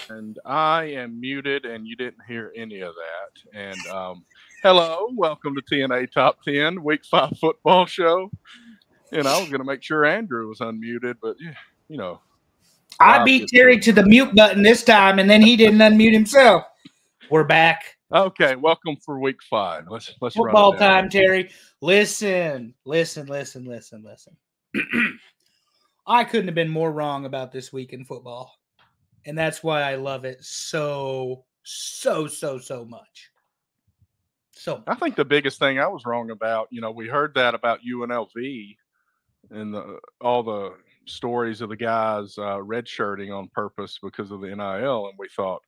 And I am muted, and you didn't hear any of that. And hello, welcome to TNA Top 10 Week 5 football show. And I was going to make sure Andrew was unmuted, but you know, I life beat gets Terry to the mute button this time, and then he didn't unmute himself. We're back. Okay, welcome for Week 5. Let's Football run it down. time, Terry. Listen. I couldn't have been more wrong about this week in football, and that's why I love it so much. So I think the biggest thing I was wrong about, we heard that about UNLV and all the stories of the guys redshirting on purpose because of the NIL, and we thought,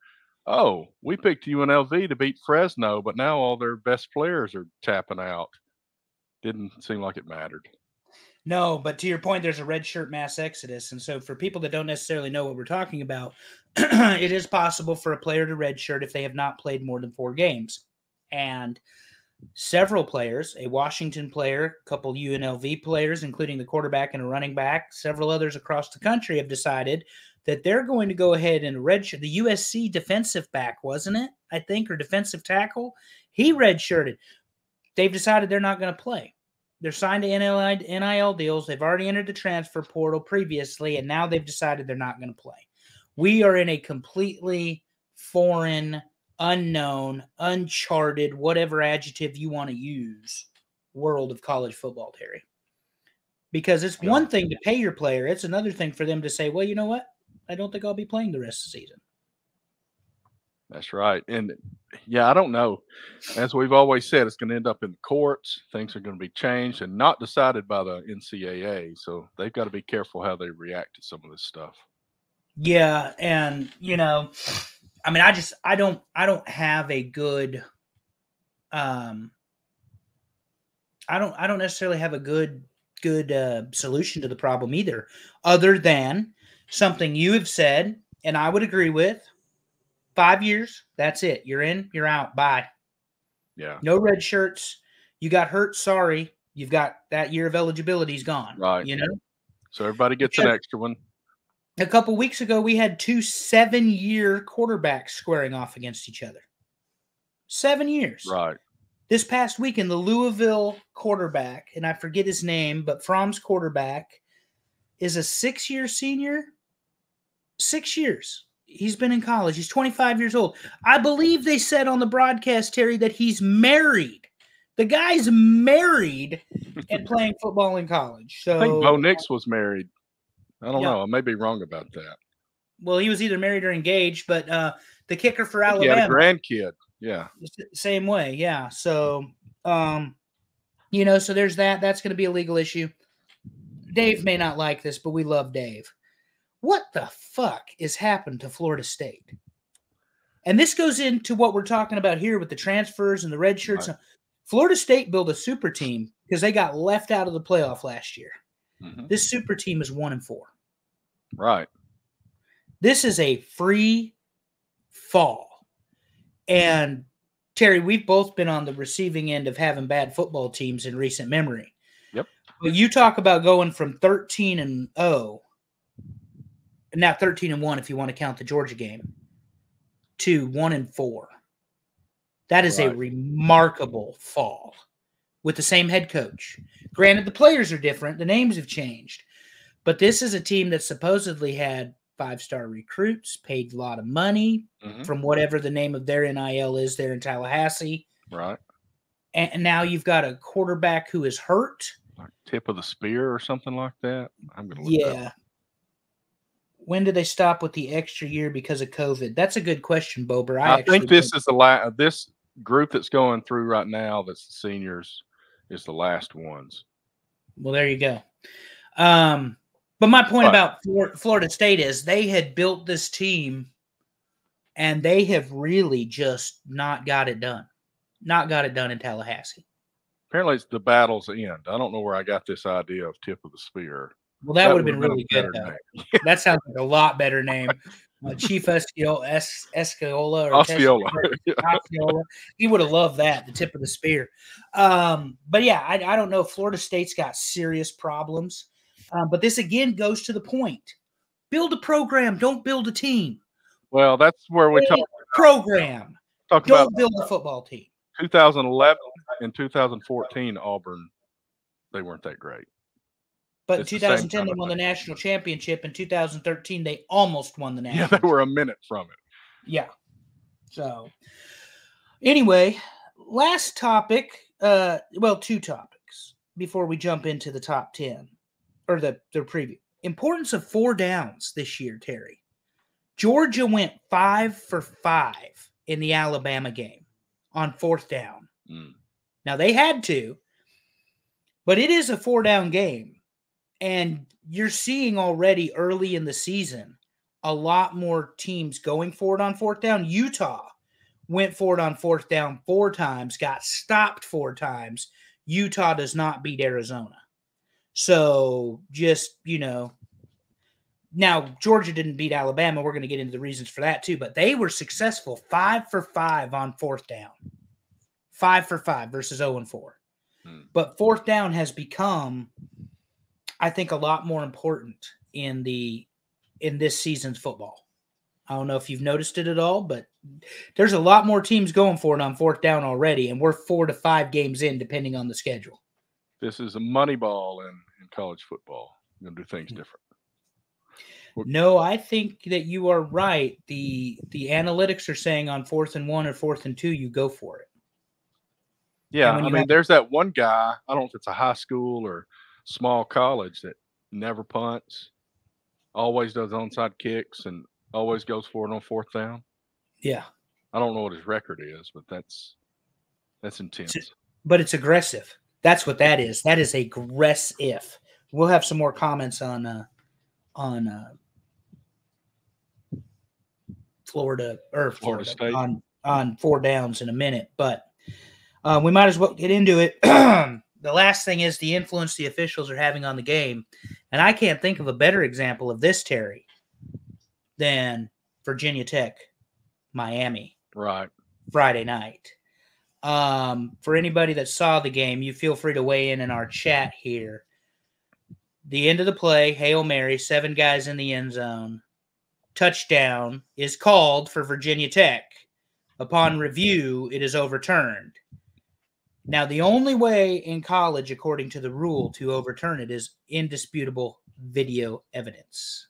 oh, we picked UNLV to beat Fresno, but now all their best players are tapping out. Didn't seem like it mattered. No, but to your point, there's a red shirt mass exodus. And so for people that don't necessarily know what we're talking about, it is possible for a player to redshirt if they have not played more than 4 games. And several players, a Washington player, a couple UNLV players, including the quarterback and a running back, several others across the country have decided that they're going to go ahead and redshirt. The USC defensive back, wasn't it? I think, or defensive tackle. He redshirted. They've decided they're not going to play. They're signed to NIL deals. They've already entered the transfer portal previously, and now they've decided they're not going to play. We are in a completely foreign, unknown, uncharted, whatever adjective you want to use, world of college football, Terry. Because it's one thing to pay your player. It's another thing for them to say, well, you know what? I don't think I'll be playing the rest of the season. That's right. And yeah, I don't know. As we've always said, it's going to end up in the courts. Things are going to be changed and not decided by the NCAA. So they've got to be careful how they react to some of this stuff. Yeah, and I mean, I don't have a good I don't necessarily have a good solution to the problem either, other than something you have said, and I would agree with. 5 years, that's it. You're in, you're out. Bye. Yeah. No red shirts. You got hurt. Sorry. You've got that year of eligibility's gone. Right. So everybody gets an extra one. A couple weeks ago, we had 2 7-year quarterbacks squaring off against each other. 7 years. Right. This past weekend, the Louisville quarterback, and I forget his name, but Fromm's quarterback is a 6-year senior. 6 years. He's been in college. He's 25 years old. I believe they said on the broadcast, Terry, that he's married. The guy's married and playing football in college. So I think Bo Nix was married. I don't know. I may be wrong about that. Well, he was either married or engaged, but the kicker for Alabama. He had a grandkid. Yeah. Same way. Yeah. So, so there's that. That's going to be a legal issue. Dave may not like this, but we love Dave. What the fuck has happened to Florida State? And this goes into what we're talking about here with the transfers and the red shirts. Right. Florida State built a super team because they got left out of the playoff last year. Mm-hmm. This super team is 1-4. Right. This is a free fall. And Terry, we've both been on the receiving end of having bad football teams in recent memory. Yep. But you talk about going from 13-0. Now 13-1 if you want to count the Georgia game, to 1-4. That is a remarkable fall with the same head coach. Granted, the players are different. The names have changed. But this is a team that supposedly had 5-star recruits, paid a lot of money from whatever the name of their NIL is there in Tallahassee. Right. And now you've got a quarterback who is hurt. Like tip of the spear or something like that. I'm going to look that up. When did they stop with the extra year because of COVID? That's a good question, Bober. I think this is this group that's going through right now, that's the seniors, is the last ones. Well, there you go. But my point about Florida State is they had built this team, and they have really just not got it done. Not got it done in Tallahassee. Apparently, it's the battle's end. I don't know where I got this idea of tip of the spear. Well, that would have been really good, though. That sounds like a lot better name. Chief Esciola. Osceola. He would have loved that, the tip of the spear. But, yeah, I don't know. Florida State's got serious problems. But this, again, goes to the point. Build a program. Don't build a team. Well, that's where we talk program. about Don't build a football team. 2011 and 2014 Auburn. They weren't that great. But in It's the same 2010, kind they of won the thing. national championship. In 2013, they almost won the national Yeah, they were a minute from it. Yeah. So, anyway, last topic. Well, two topics before we jump into the top 10 or the preview. Importance of 4 downs this year, Terry. Georgia went 5 for 5 in the Alabama game on 4th down. Now, they had to, but it is a 4-down game. And you're seeing already early in the season a lot more teams going for it on 4th down. Utah went for it on 4th down 4 times, got stopped 4 times. Utah does not beat Arizona. So just, now Georgia didn't beat Alabama. We're going to get into the reasons for that too, but they were successful 5 for 5 on 4th down. 5 for 5 versus 0 and 4. But 4th down has become, I think, a lot more important in this season's football. I don't know if you've noticed it at all, but there's a lot more teams going for it on 4th down already, and we're 4 to 5 games in, depending on the schedule. This is a money ball in college football. You're going to do things different. No, I think that you are right. The analytics are saying on 4th and 1 or 4th and 2, you go for it. Yeah, I mean, there's that one guy, I don't know if it's a high school or small college, that never punts, always does onside kicks, and always goes for it on 4th down. Yeah. I don't know what his record is, but that's intense. But it's aggressive. That's what that is. That is aggressive. We'll have some more comments on Florida State on 4 downs in a minute, but we might as well get into it. The last thing is the influence the officials are having on the game, and I can't think of a better example of this, Terry, than Virginia Tech, Miami, right, Friday night. For anybody that saw the game, you feel free to weigh in our chat here. The end of the play, Hail Mary, 7 guys in the end zone. Touchdown is called for Virginia Tech. Upon review, it is overturned. Now, the only way in college, according to the rule, to overturn it is indisputable video evidence,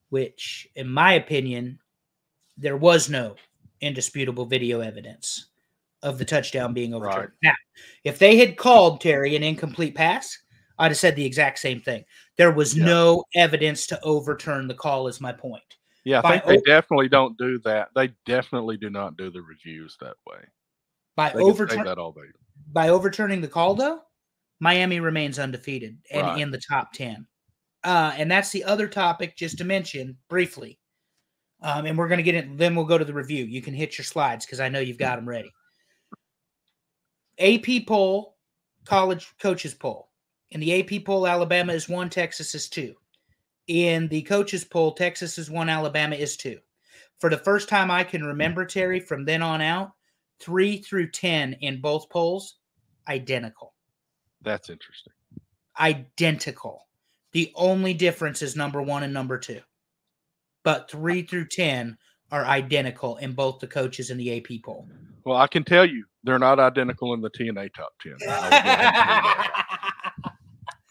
which, in my opinion, there was no indisputable video evidence of the touchdown being overturned. Right. Now, if they had called, Terry, an incomplete pass, I'd have said the exact same thing. There was no evidence to overturn the call, is my point. Yeah, I think they definitely don't do that. They definitely do not do the reviews that way. By overturning the call, though, Miami remains undefeated and in the top 10. And that's the other topic, just to mention briefly. And we're going to get it. Then we'll go to the review. You can hit your slides because I know you've got them ready. AP poll, college coaches poll. In the AP poll, Alabama is 1, Texas is 2. In the coaches poll, Texas is 1, Alabama is 2. For the first time I can remember, Terry, from then on out, 3 through 10 in both polls, identical. That's interesting. Identical. The only difference is number 1 and number 2. But 3 through 10 are identical in both the coaches and the AP poll. Well, I can tell you, they're not identical in the TNA top 10.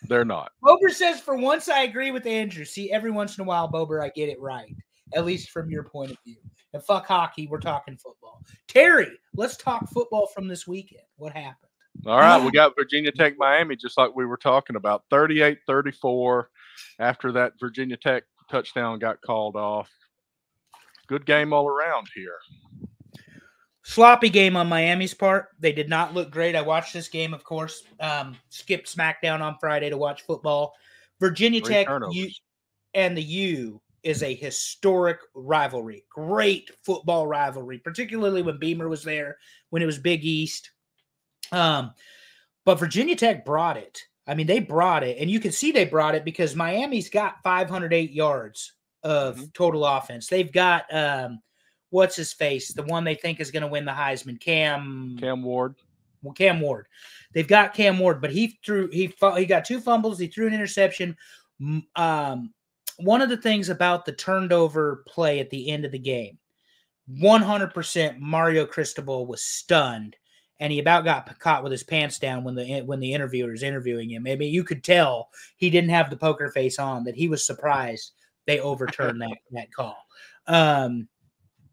They're not. Bober says, for once, I agree with Andrew. See, every once in a while, Bober, I get it right, at least from your point of view. And fuck hockey, we're talking football. Terry, let's talk football from this weekend. What happened? All right, we got Virginia Tech, Miami, just like we were talking about. 38-34 after that Virginia Tech touchdown got called off. Good game all around here. Sloppy game on Miami's part. They did not look great. I watched this game, of course. Skipped SmackDown on Friday to watch football. Virginia Tech and the U is a historic rivalry. Great football rivalry, particularly when Beamer was there, when it was Big East. But Virginia Tech brought it. I mean, they brought it. And you can see they brought it because Miami's got 508 yards of total offense. They've got what's his face? The one they think is going to win the Heisman, Cam Ward. Well, Cam Ward. They've got Cam Ward, but he got 2 fumbles. He threw an interception. one of the things about the turned over play at the end of the game, 100% Mario Cristobal was stunned, and he about got caught with his pants down when the interviewer was interviewing him. I mean, you could tell he didn't have the poker face on, that he was surprised they overturned that call. And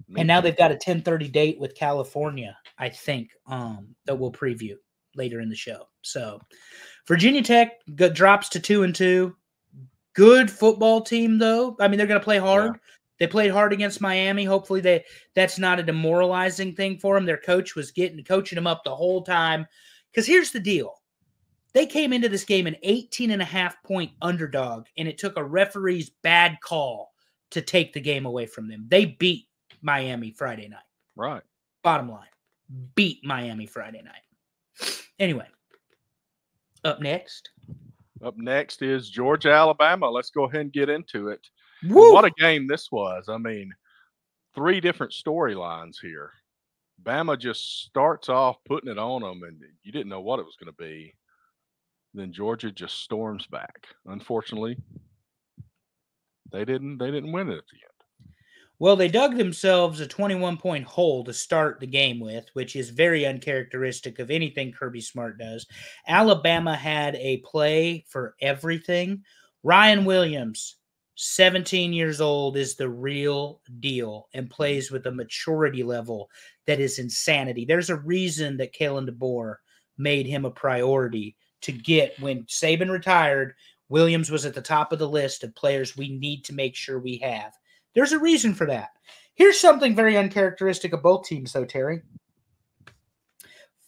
now they've got a 10:30 date with California, I think, that we'll preview later in the show. So Virginia Tech drops to 2-2. Good football team, though. I mean, they're going to play hard. Yeah. They played hard against Miami. Hopefully that's not a demoralizing thing for them. Their coach was coaching them up the whole time. Because here's the deal. They came into this game an 18.5-point underdog, and it took a referee's bad call to take the game away from them. They beat Miami Friday night. Right. Bottom line. Beat Miami Friday night. Anyway. Up next. Up next is Georgia, Alabama. Let's go ahead and get into it. Woo! What a game this was. I mean, 3 different storylines here. Bama just starts off putting it on them, and you didn't know what it was going to be. Then Georgia just storms back. Unfortunately, they didn't win it at the end. Well, they dug themselves a 21-point hole to start the game with, which is very uncharacteristic of anything Kirby Smart does. Alabama had a play for everything. Ryan Williams, 17 years old, is the real deal and plays with a maturity level that is insanity. There's a reason that Kalen DeBoer made him a priority to get. When Saban retired, Williams was at the top of the list of players we need to make sure we have. There's a reason for that. Here's something very uncharacteristic of both teams, though, Terry.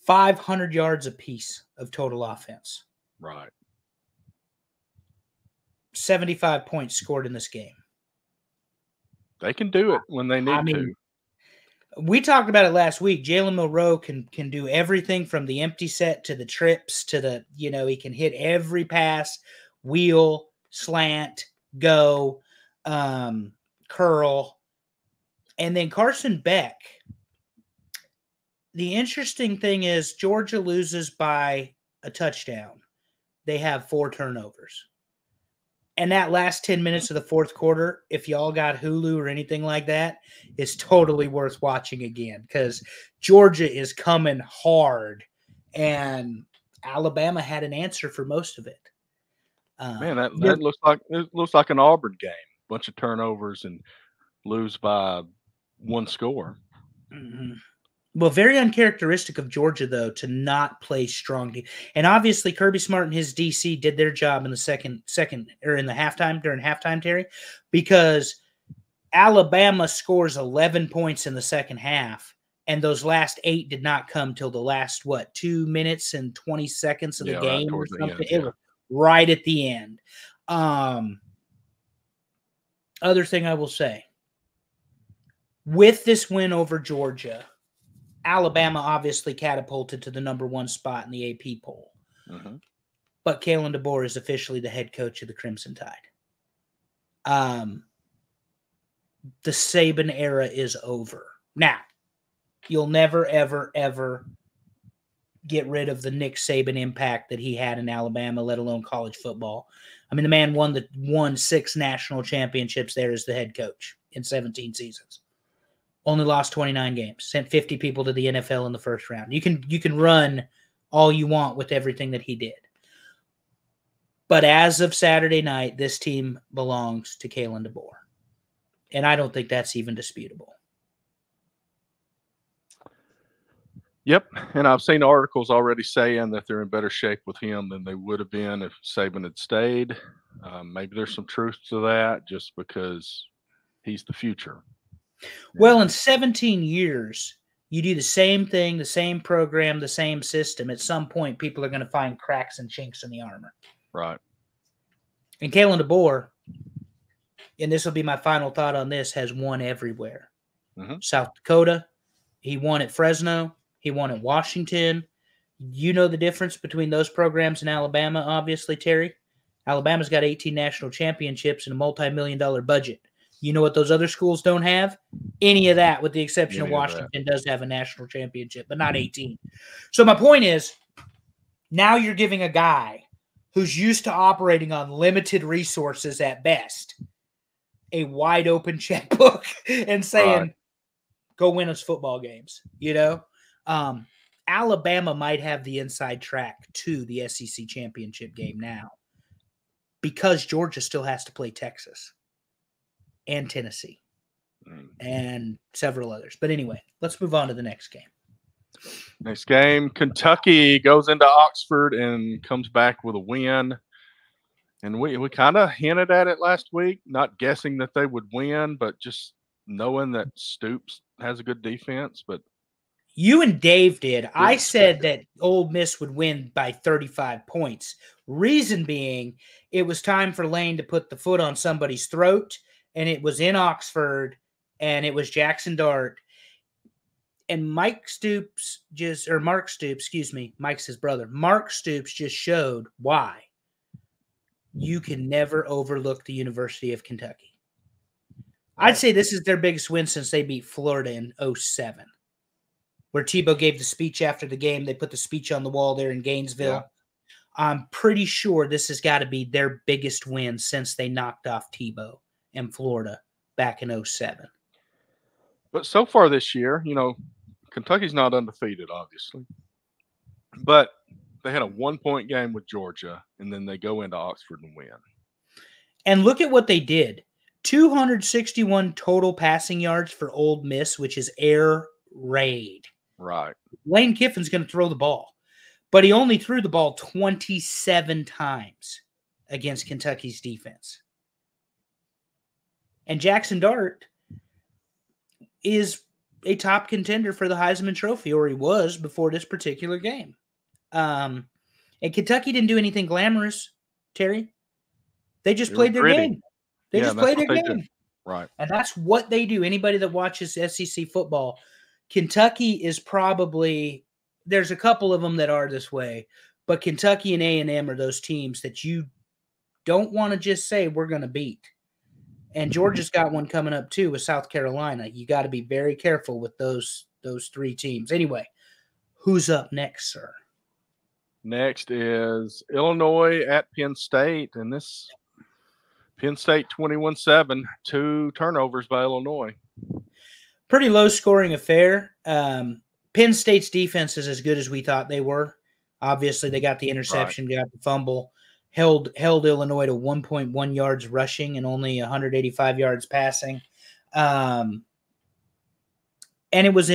500 yards apiece of total offense. Right. 75 points scored in this game. They can do it when they need to. We talked about it last week. Jalen Milroe can do everything from the empty set to the trips to the, he can hit every pass, wheel, slant, go, curl. And then Carson Beck. The interesting thing is Georgia loses by a touchdown. They have 4 turnovers. And that last 10 minutes of the fourth quarter, if y'all got Hulu or anything like that, is totally worth watching again, because Georgia is coming hard, and Alabama had an answer for most of it. Man, that looks like an Auburn game. Bunch of turnovers and lose by 1 score. Mm-hmm. Well, very uncharacteristic of Georgia, though, to not play strong. And obviously, Kirby Smart and his DC did their job in the second or in the halftime, during halftime, Terry, because Alabama scores 11 points in the second half, and those last 8 did not come till the last, 2 minutes and 20 seconds of the game or something. It was right at the end. Other thing I will say, with this win over Georgia, Alabama obviously catapulted to the number 1 spot in the AP poll. Mm-hmm. But Kalen DeBoer is officially the head coach of the Crimson Tide. The Saban era is over. Now, you'll never, ever, ever get rid of the Nick Saban impact that he had in Alabama, let alone college football. I mean, the man won 6 national championships there as the head coach in 17 seasons. Only lost 29 games. Sent 50 people to the NFL in the first round. You can run all you want with everything that he did. But as of Saturday night, this team belongs to Kalen DeBoer. And I don't think that's even disputable. Yep, and I've seen articles already saying that they're in better shape with him than they would have been if Saban had stayed. Maybe there's some truth to that, just because he's the future. Well, in 17 years, you do the same thing, the same program, the same system. At some point, people are going to find cracks and chinks in the armor. Right. And Kalen DeBoer, and this will be my final thought on this, has won everywhere. Mm-hmm. South Dakota, he won at Fresno, he won at Washington. You know the difference between those programs in Alabama, obviously, Terry. Alabama's got 18 national championships and a multi-million-dollar budget. You know what those other schools don't have? Any of that, with the exception of Washington does have a national championship, but not 18. So my point is, now you're giving a guy who's used to operating on limited resources at best a wide open checkbook and saying, Right. go win us football games, you know? Alabama might have the inside track to the SEC championship game now because Georgia still has to play Texas and Tennessee and several others. But anyway, let's move on to the next game. Next game, Kentucky goes into Oxford and comes back with a win. And we kind of hinted at it last week, not guessing that they would win, but just knowing that Stoops has a good defense. But you and Dave did. I said expect that Ole Miss would win by 35 points. Reason being, it was time for Lane to put the foot on somebody's throat, and it was in Oxford, and it was Jackson Dart. And Mark Stoops, Mike's his brother. Mark Stoops just showed why you can never overlook the University of Kentucky. I'd say this is their biggest win since they beat Florida in 2007, where Tebow gave the speech after the game. They put the speech on the wall there in Gainesville. Yeah. I'm pretty sure this has got to be their biggest win since they knocked off Tebow and Florida back in 2007. But so far this year, Kentucky's not undefeated, obviously. But they had a 1-point game with Georgia, and then they go into Oxford and win. And look at what they did. 261 total passing yards for Ole Miss, which is air raid. Right. Lane Kiffin's going to throw the ball, but he only threw the ball 27 times against Kentucky's defense. And Jackson Dart is a top contender for the Heisman Trophy, or he was before this particular game. And Kentucky didn't do anything glamorous, Terry. They just played their game. They just played their game. Right. And that's what they do. Anybody that watches SEC football, Kentucky is probably – there's a couple of them that are this way, but Kentucky and A&M are those teams that you don't want to just say we're going to beat. And Georgia's got one coming up too with South Carolina. You got to be very careful with those three teams. Anyway, who's up next, sir? Next is Illinois at Penn State, and this Penn State 21-7, 2 turnovers by Illinois. Pretty low-scoring affair. Penn State's defense is as good as we thought they were. Obviously, they got the interception, got the fumble. Held Illinois to 1.1 yards rushing and only 185 yards passing. And it was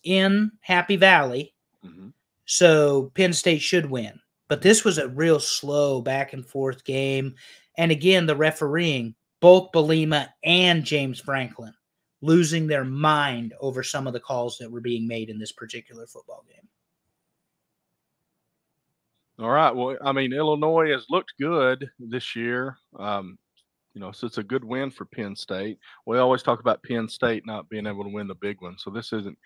in Happy Valley. Mm-hmm. So Penn State should win. But this was a real slow back and forth game. And again, the refereeing, both Belima and James Franklin losing their mind over some of the calls that were being made in this particular football game. All right. Well, I mean, Illinois has looked good this year. So it's a good win for Penn State. We always talk about Penn State not being able to win the big one. So this isn't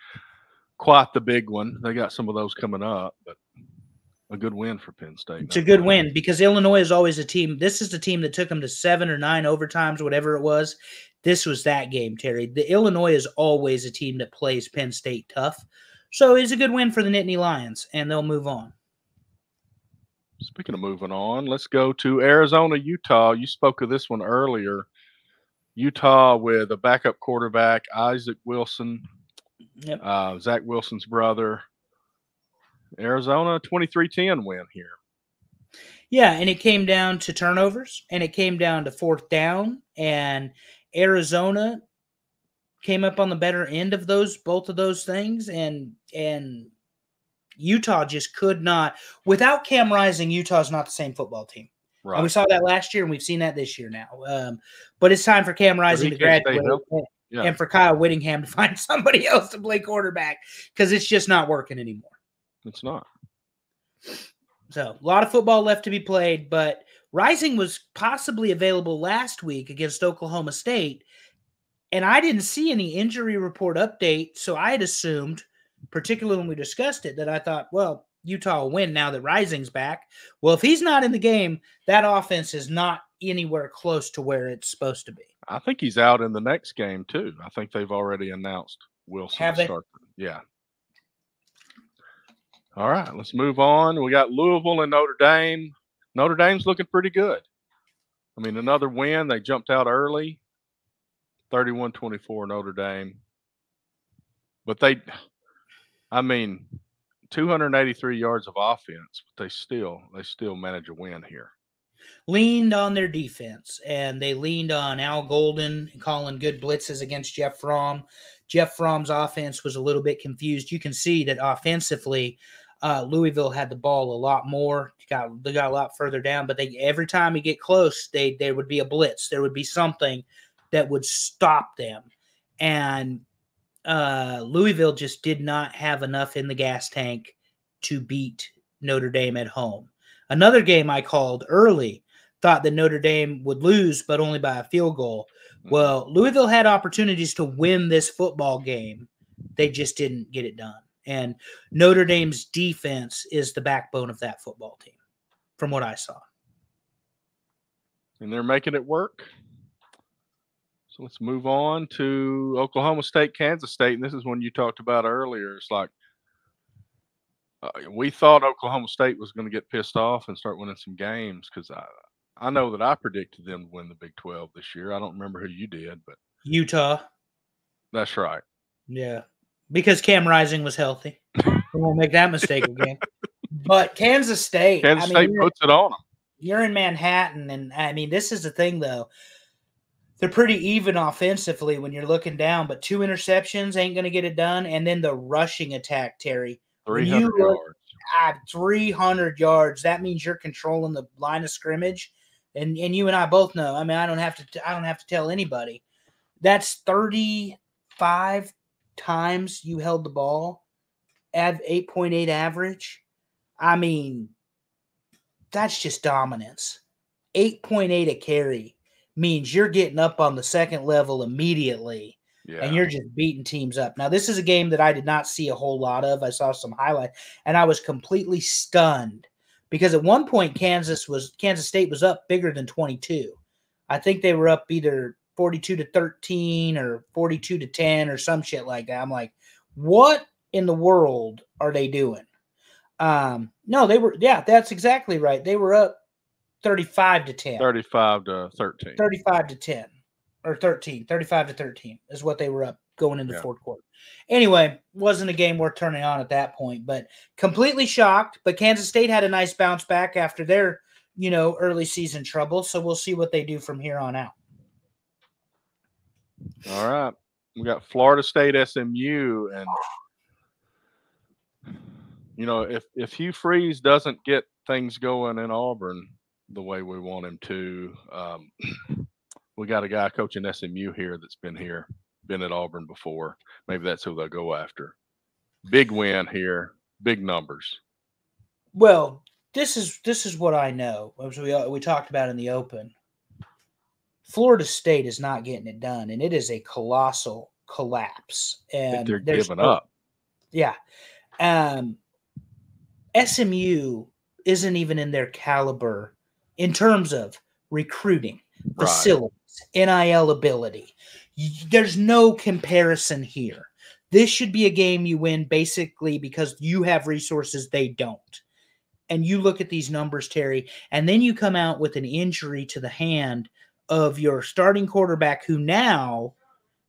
quite the big one. They got some of those coming up, but a good win for Penn State. It's a good win because Illinois is always a team. This is the team that took them to 7 or 9 overtimes, whatever it was. This was that game, Terry. The Illinois is always a team that plays Penn State tough. So it's a good win for the Nittany Lions, and they'll move on. Speaking of moving on, let's go to Arizona, Utah. You spoke of this one earlier. Utah with a backup quarterback, Isaac Wilson, Zach Wilson's brother. Arizona 23-10 win here. Yeah, and it came down to turnovers, and it came down to 4th down, and Arizona came up on the better end of both of those things, and Utah just could not. Without Cam Rising, Utah's not the same football team. Right. And we saw that last year, and we've seen that this year now. But it's time for Cam Rising to graduate and for Kyle Whittingham to find somebody else to play quarterback because it's just not working anymore. It's not. So a lot of football left to be played, but Rising was possibly available last week against Oklahoma State, and I didn't see any injury report update, so I had assumed, particularly when we discussed it, that I thought, well, Utah will win now that Rising's back. Well, if he's not in the game, that offense is not anywhere close to where it's supposed to be. I think he's out in the next game, too. I think they've already announced Wilson. Have they? Yeah. All right, let's move on. We got Louisville and Notre Dame. Notre Dame's looking pretty good. I mean, another win. They jumped out early. 31-24 Notre Dame. But 283 yards of offense, but they still manage a win here. Leaned on their defense, and they leaned on Al Golden calling good blitzes against Jeff Fromm. Jeff Fromm's offense was a little bit confused. You can see that offensively, Louisville had the ball a lot more. They got a lot further down, but every time you get close, there would be a blitz. There would be something that would stop them. And Louisville just did not have enough in the gas tank to beat Notre Dame at home. Another game I called early, thought that Notre Dame would lose, but only by a field goal. Well, Louisville had opportunities to win this football game. They just didn't get it done. And Notre Dame's defense is the backbone of that football team, from what I saw. And they're making it work. So let's move on to Oklahoma State, Kansas State. And this is one you talked about earlier. It's like we thought Oklahoma State was going to get pissed off and start winning some games because I know that I predicted them to win the Big 12 this year. I don't remember who you did, but Utah. That's right. Yeah, because Cam Rising was healthy. We won't make that mistake again. But Kansas State. Kansas State puts it on them. You're in Manhattan, and this is the thing, though. They're pretty even offensively when you're looking down, but 2 interceptions ain't going to get it done. And then the rushing attack, Terry. 300 yards. At 300 yards, that means you're controlling the line of scrimmage. And you and I both know. I don't have to tell anybody. That's 35 times you held the ball at 8.8 average. That's just dominance. 8.8 a carry means you're getting up on the second level immediately. Yeah. And you're just beating teams up. Now, this is a game that I did not see a whole lot of. I saw some highlights, and I was completely stunned because at one point Kansas State was up bigger than 22. I think they were up either 42-13 or 42-10 or some shit like that. I'm like, what in the world are they doing? No, they were. Yeah, that's exactly right. They were up 35-10. 35-13. 35-10. Or 13, 35-13 is what they were up going into fourth quarter. Anyway, wasn't a game worth turning on at that point, but completely shocked. But Kansas State had a nice bounce back after their, early season trouble. So we'll see what they do from here on out. All right. We got Florida State, SMU. And, if Hugh Freeze doesn't get things going in Auburn the way we want him to, we got a guy coaching SMU here that's been at Auburn before. Maybe that's who they'll go after. Big win here, big numbers. Well, this is what I know. As we talked about in the open. Florida State is not getting it done, and it is a colossal collapse. And they're giving up. Yeah. SMU isn't even in their caliber in terms of recruiting, facilities, NIL ability. There's no comparison here. This should be a game you win basically because you have resources they don't. And you look at these numbers, Terry, and then you come out with an injury to the hand of your starting quarterback who now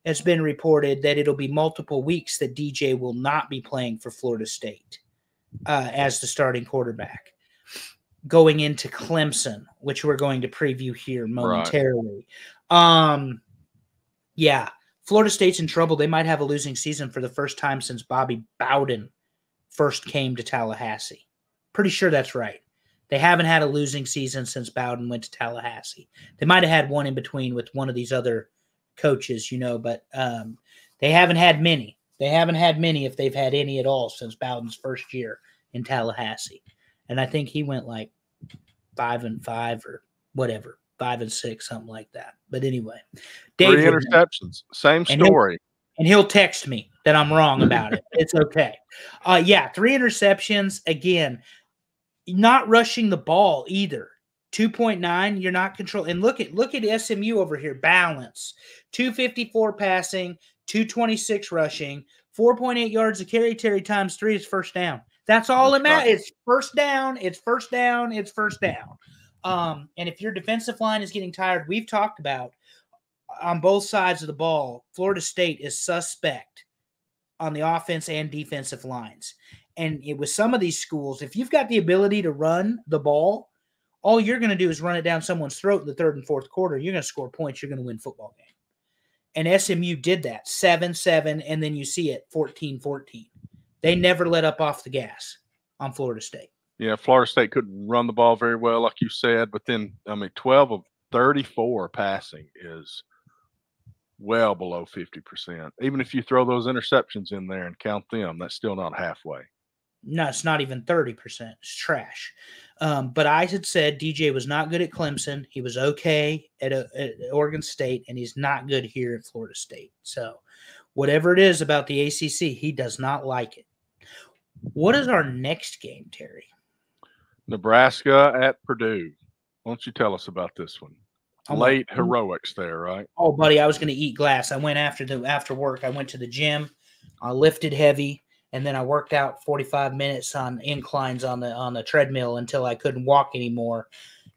has been reported that it'll be multiple weeks that DJ will not be playing for Florida State as the starting quarterback. Going into Clemson, which we're going to preview here momentarily. Yeah, Florida State's in trouble. They might have a losing season for the first time since Bobby Bowden first came to Tallahassee. Pretty sure that's right. They haven't had a losing season since Bowden went to Tallahassee. They might have had one in between with one of these other coaches, but they haven't had many. They haven't had many if they've had any at all since Bowden's first year in Tallahassee. And I think he went like 5-5 or whatever, 5-6, something like that. But anyway, Dave 3 interceptions, same story. He'll text me that I'm wrong about it. It's okay. 3 interceptions. Again, not rushing the ball either. 2.9, you're not controlling. And look at SMU over here. Balance. 254 passing, 226 rushing, 4.8 yards a carry. Terry times 3 is first down. That's all it matters. It's first down. It's first down. It's first down. And if your defensive line is getting tired, we've talked about on both sides of the ball, Florida State is suspect on the offense and defensive lines. And with some of these schools, if you've got the ability to run the ball, all you're going to do is run it down someone's throat in the third and fourth quarter. You're going to score points. You're going to win football game. And SMU did that, 7-7, and then you see it, 14-14. They never let up off the gas on Florida State. Yeah, Florida State couldn't run the ball very well, like you said. But then, 12 of 34 passing is well below 50%. Even if you throw those interceptions in there and count them, that's still not halfway. No, it's not even 30%. It's trash. But I had said DJ was not good at Clemson. He was okay at Oregon State, and he's not good here at Florida State. So whatever it is about the ACC, he does not like it. What is our next game, Terry? Nebraska at Purdue. Why don't you tell us about this one? Late heroics there, right? Oh, buddy, I was going to eat glass. I went after work. I went to the gym. I lifted heavy, and then I worked out 45 minutes on inclines on the treadmill until I couldn't walk anymore.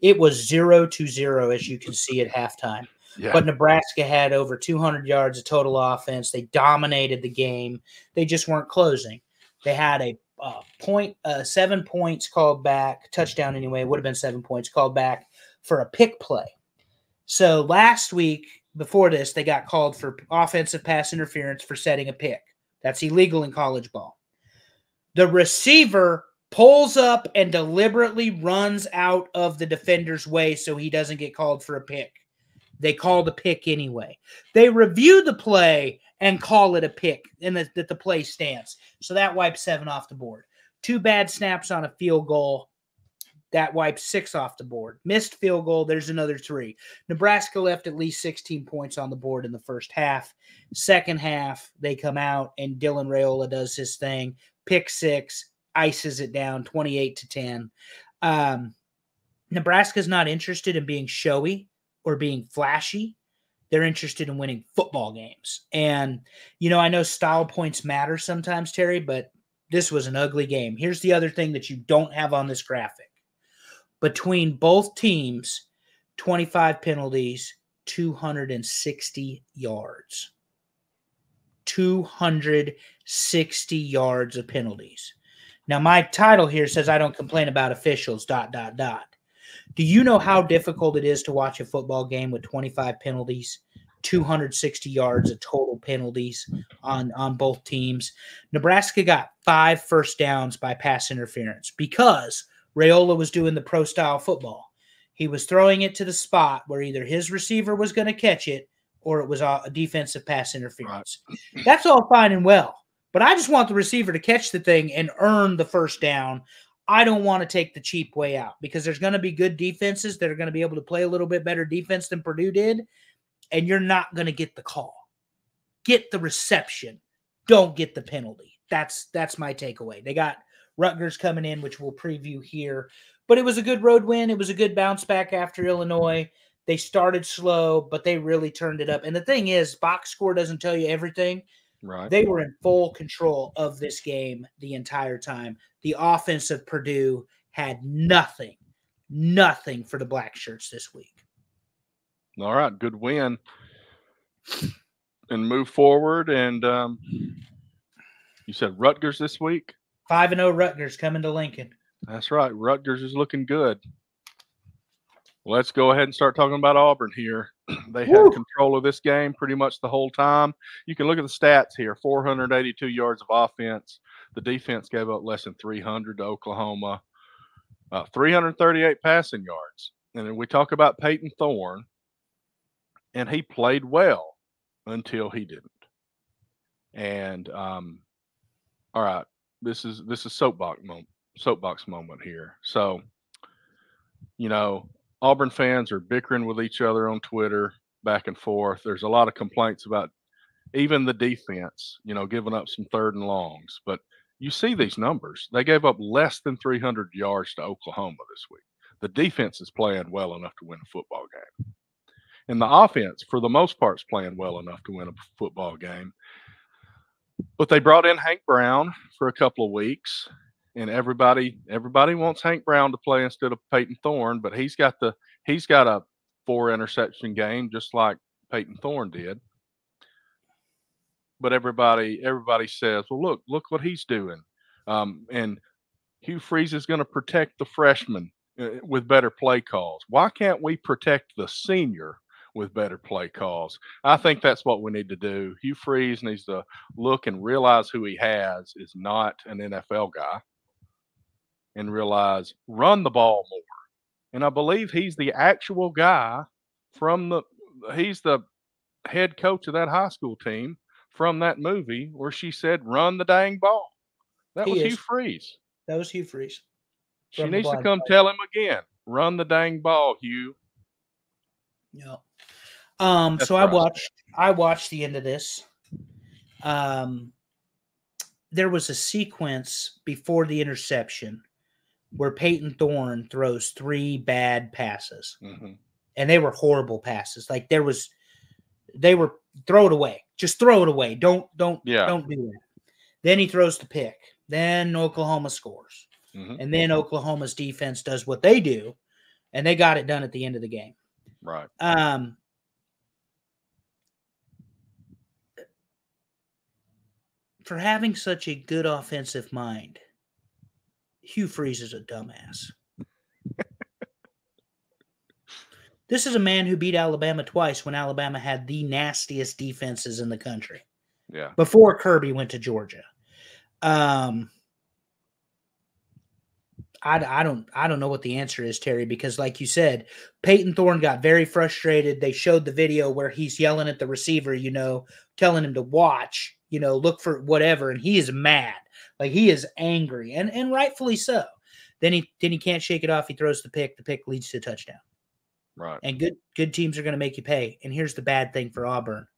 It was 0-0, as you can see at halftime. Yeah. But Nebraska had over 200 yards of total offense. They dominated the game. They just weren't closing. They had a 7 points called back, touchdown anyway. It would have been 7 points called back for a pick play. So last week, before this, they got called for offensive pass interference for setting a pick. That's illegal in college ball. The receiver pulls up and deliberately runs out of the defender's way so he doesn't get called for a pick. They call the pick anyway. They review the play and call it a pick, and that the play stands. So that wipes 7 off the board. 2 bad snaps on a field goal. That wipes 6 off the board. Missed field goal, there's another 3. Nebraska left at least 16 points on the board in the first half. Second half, they come out, and Dylan Raiola does his thing. Pick 6, ices it down, 28-10. Nebraska's not interested in being showy or being flashy. They're interested in winning football games. And, I know style points matter sometimes, Terry, but this was an ugly game. Here's the other thing that you don't have on this graphic. Between both teams, 25 penalties, 260 yards. 260 yards of penalties. Now, my title here says I don't complain about officials, ... Do you know how difficult it is to watch a football game with 25 penalties, 260 yards of total penalties on both teams? Nebraska got 5 first downs by pass interference because Raiola was doing the pro-style football. He was throwing it to the spot where either his receiver was going to catch it or it was a defensive pass interference. Right. That's all fine and well, but I just want the receiver to catch the thing and earn the first down. I don't want to take the cheap way out because there's going to be good defenses that are going to be able to play a little bit better defense than Purdue did, and you're not going to get the call. Get the reception. Don't get the penalty. That's my takeaway. They got Rutgers coming in, which we'll preview here. But it was a good road win. It was a good bounce back after Illinois. They started slow, but they really turned it up. And the thing is, box score doesn't tell you everything. Right. They were in full control of this game the entire time. The offense of Purdue had nothing for the Black Shirts this week. All right, good win. And move forward. And you said Rutgers this week? 5-0 Rutgers coming to Lincoln. That's right. Rutgers is looking good. Let's go ahead and start talking about Auburn here. They had control of this game pretty much the whole time. You can look at the stats here. 482 yards of offense. The defense gave up less than 300 to Oklahoma. 338 passing yards. And then we talk about Peyton Thorne, and he played well until he didn't. And all right, this is soapbox moment here. So, Auburn fans are bickering with each other on Twitter back and forth. There's a lot of complaints about even the defense, giving up some 3rd and longs. But you see these numbers. They gave up less than 300 yards to Oklahoma this week. The defense is playing well enough to win a football game. And the offense, for the most part, is playing well enough to win a football game. But they brought in Hank Brown for a couple of weeks. And everybody wants Hank Brown to play instead of Peyton Thorne, but he's got a 4 interception game, just like Peyton Thorne did. But everybody says, well, look what he's doing. And Hugh Freeze is going to protect the freshman with better play calls. Why can't we protect the senior with better play calls? I think that's what we need to do. Hugh Freeze needs to look and realize who he has is not an NFL guy, and realize run the ball more. And I believe he's the actual guy he's the head coach of that high school team from that movie where she said, run the dang ball. That was Hugh Freeze. That was Hugh Freeze. She needs to come tell him again, run the dang ball, Hugh. Yeah. So I watched the end of this. There was a sequence before the interception where Peyton Thorne throws 3 bad passes. Mm-hmm. And they were horrible passes. Like they were throw it away. Just throw it away. Don't do that. Then he throws the pick. Then Oklahoma scores. Mm-hmm. And then Oklahoma's defense does what they do, and they got it done at the end of the game. Right. For having such a good offensive mind, Hugh Freeze is a dumbass. This is a man who beat Alabama twice when Alabama had the nastiest defenses in the country. Yeah. Before Kirby went to Georgia. I don't know what the answer is, Terry, because like you said, Peyton Thorne got very frustrated. They showed the video where he's yelling at the receiver, telling him to watch, look for whatever, and he is mad. Like he is angry, and rightfully so. Then he can't shake it off. He throws the pick. The pick leads to a touchdown. Right. And good teams are going to make you pay. And here's the bad thing for Auburn.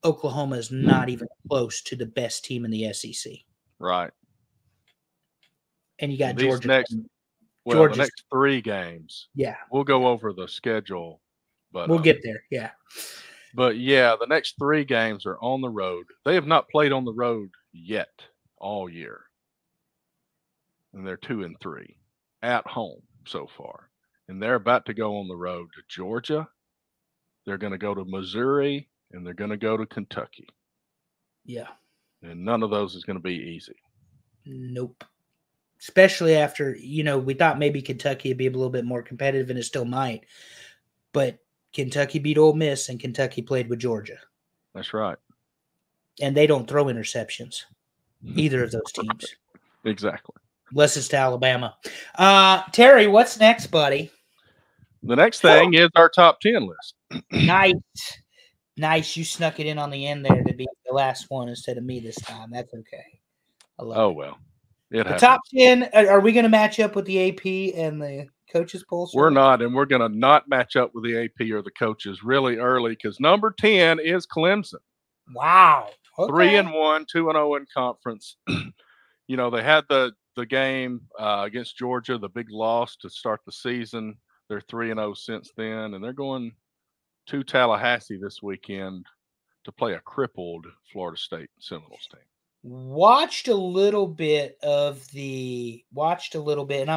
Oklahoma is not even close to the best team in the SEC. Right. And you got the next 3 games. Yeah. We'll go over the schedule, but we'll get there. Yeah. But yeah, the next 3 games are on the road. They have not played on the road yet all year. And they're 2-3 at home so far. And they're about to go on the road to Georgia. They're going to go to Missouri, and they're going to go to Kentucky. Yeah. And none of those is going to be easy. Nope. Especially after, we thought maybe Kentucky would be a little bit more competitive, and it still might. But Kentucky beat Ole Miss, and Kentucky played with Georgia. That's right. And they don't throw interceptions, either of those teams. Exactly. Unless it's to Alabama. Terry, what's next, buddy? The next thing is our top 10 list. Nice. You snuck it in on the end there to be the last one instead of me this time. That's okay. I love it. Well. The top 10, are we going to match up with the AP and the coaches poll? We're not, and we're going to not match up with the AP or the coaches really early because number 10 is Clemson. Wow. Okay. 3-1, 2-0 in conference. They had the game against Georgia, the big loss to start the season. They're 3-0 since then, and they're going to Tallahassee this weekend to play a crippled Florida State Seminoles team. Watched a little bit, and I'm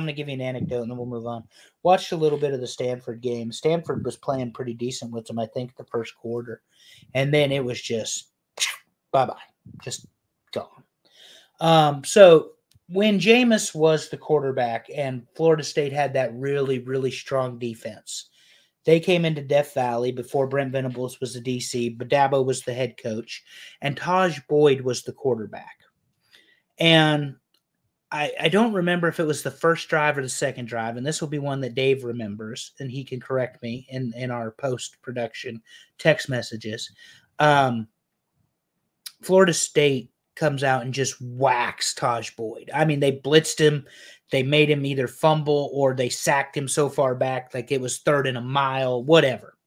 going to give you an anecdote, and then we'll move on. Watched a little bit of the Stanford game. Stanford was playing pretty decent with them, I think, the first quarter. And then it was just bye-bye, just gone. So when Jameis was the quarterback and Florida State had that really, really strong defense, they came into Death Valley before Brent Venables was the DC, but Dabo was the head coach, and Taj Boyd was the quarterback. And I don't remember if it was the first drive or the second drive, and this will be one that Dave remembers, and he can correct me in our post-production text messages. Florida State comes out and just whacks Taj Boyd. I mean, they blitzed him. They made him either fumble or they sacked him so far back, like it was 3rd and a mile, whatever.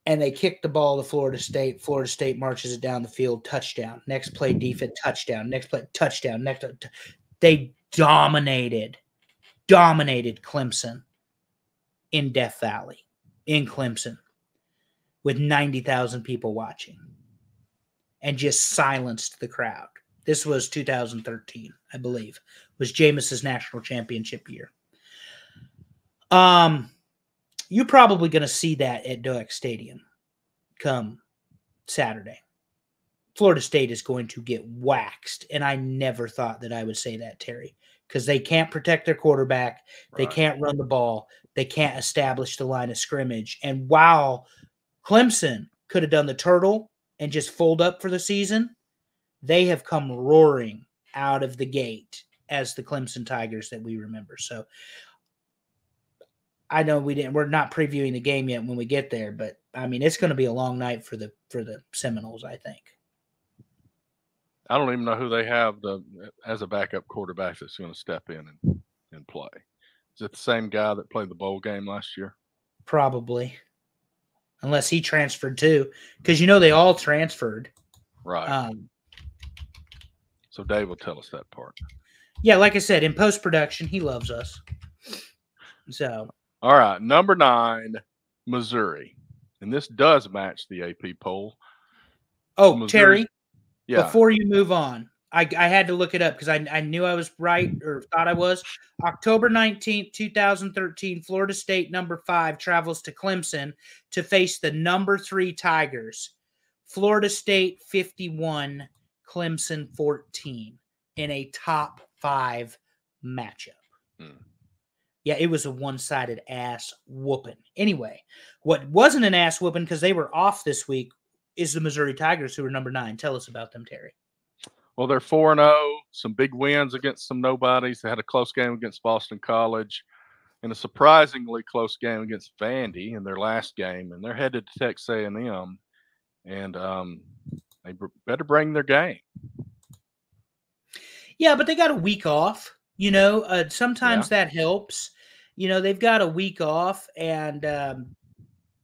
And they kicked the ball to Florida State. Florida State marches it down the field, touchdown. Next play, defense, touchdown. Next play, touchdown. They dominated Clemson in Death Valley, in Clemson, with 90,000 people watching, and just silenced the crowd. This was 2013, I believe, was Jameis's national championship year. You're probably going to see that at Doak Stadium come Saturday. Florida State is going to get waxed, and I never thought that I would say that, Terry, because they can't protect their quarterback. They Right. can't run the ball. They can't establish the line of scrimmage. And while Clemson could have done the turtle and just fold up for the season, they have come roaring out of the gate as the Clemson Tigers that we remember. So I know we're not previewing the game yet when we get there, but I mean, it's going to be a long night for the Seminoles, I think. I don't even know who they have as a backup quarterback that's going to step in and play. Is it the same guy that played the bowl game last year? Probably. Unless he transferred too. Because, they all transferred. Right. So Dave will tell us that part. Yeah, like I said, in post-production, he loves us. So. All right. Number 9, Missouri. And this does match the AP poll. Oh, Missouri, Terry, yeah. Before you move on, I had to look it up because I knew I was right or thought I was. October 19th, 2013, Florida State number 5 travels to Clemson to face the number 3 Tigers. Florida State 51, Clemson 14 in a top 5 matchup. Yeah, it was a one-sided ass whooping. Anyway, what wasn't an ass whooping because they were off this week is the Missouri Tigers, who are number 9. Tell us about them, Terry. Well, they're 4-0, some big wins against some nobodies. They had a close game against Boston College and a surprisingly close game against Vandy in their last game, and they're headed to Texas A&M, and they better bring their game. Yeah, but they got a week off. Sometimes that helps. They've got a week off, and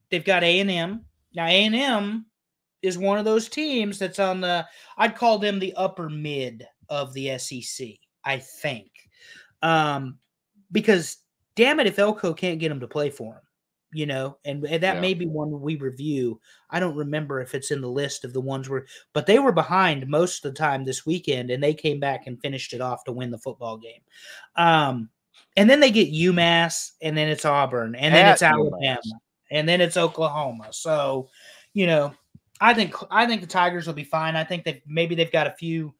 they've got A&M. Now, A&M is one of those teams that's on I'd call them the upper mid of the SEC, I think. Because, damn it, if Elko can't get them to play for him, and that may be one we review. I don't remember if it's in the list of the ones but they were behind most of the time this weekend, and they came back and finished it off to win the football game. And then they get UMass, and then it's Auburn, and then it's Alabama, and then it's Oklahoma. So, I think the Tigers will be fine. I think they've got a few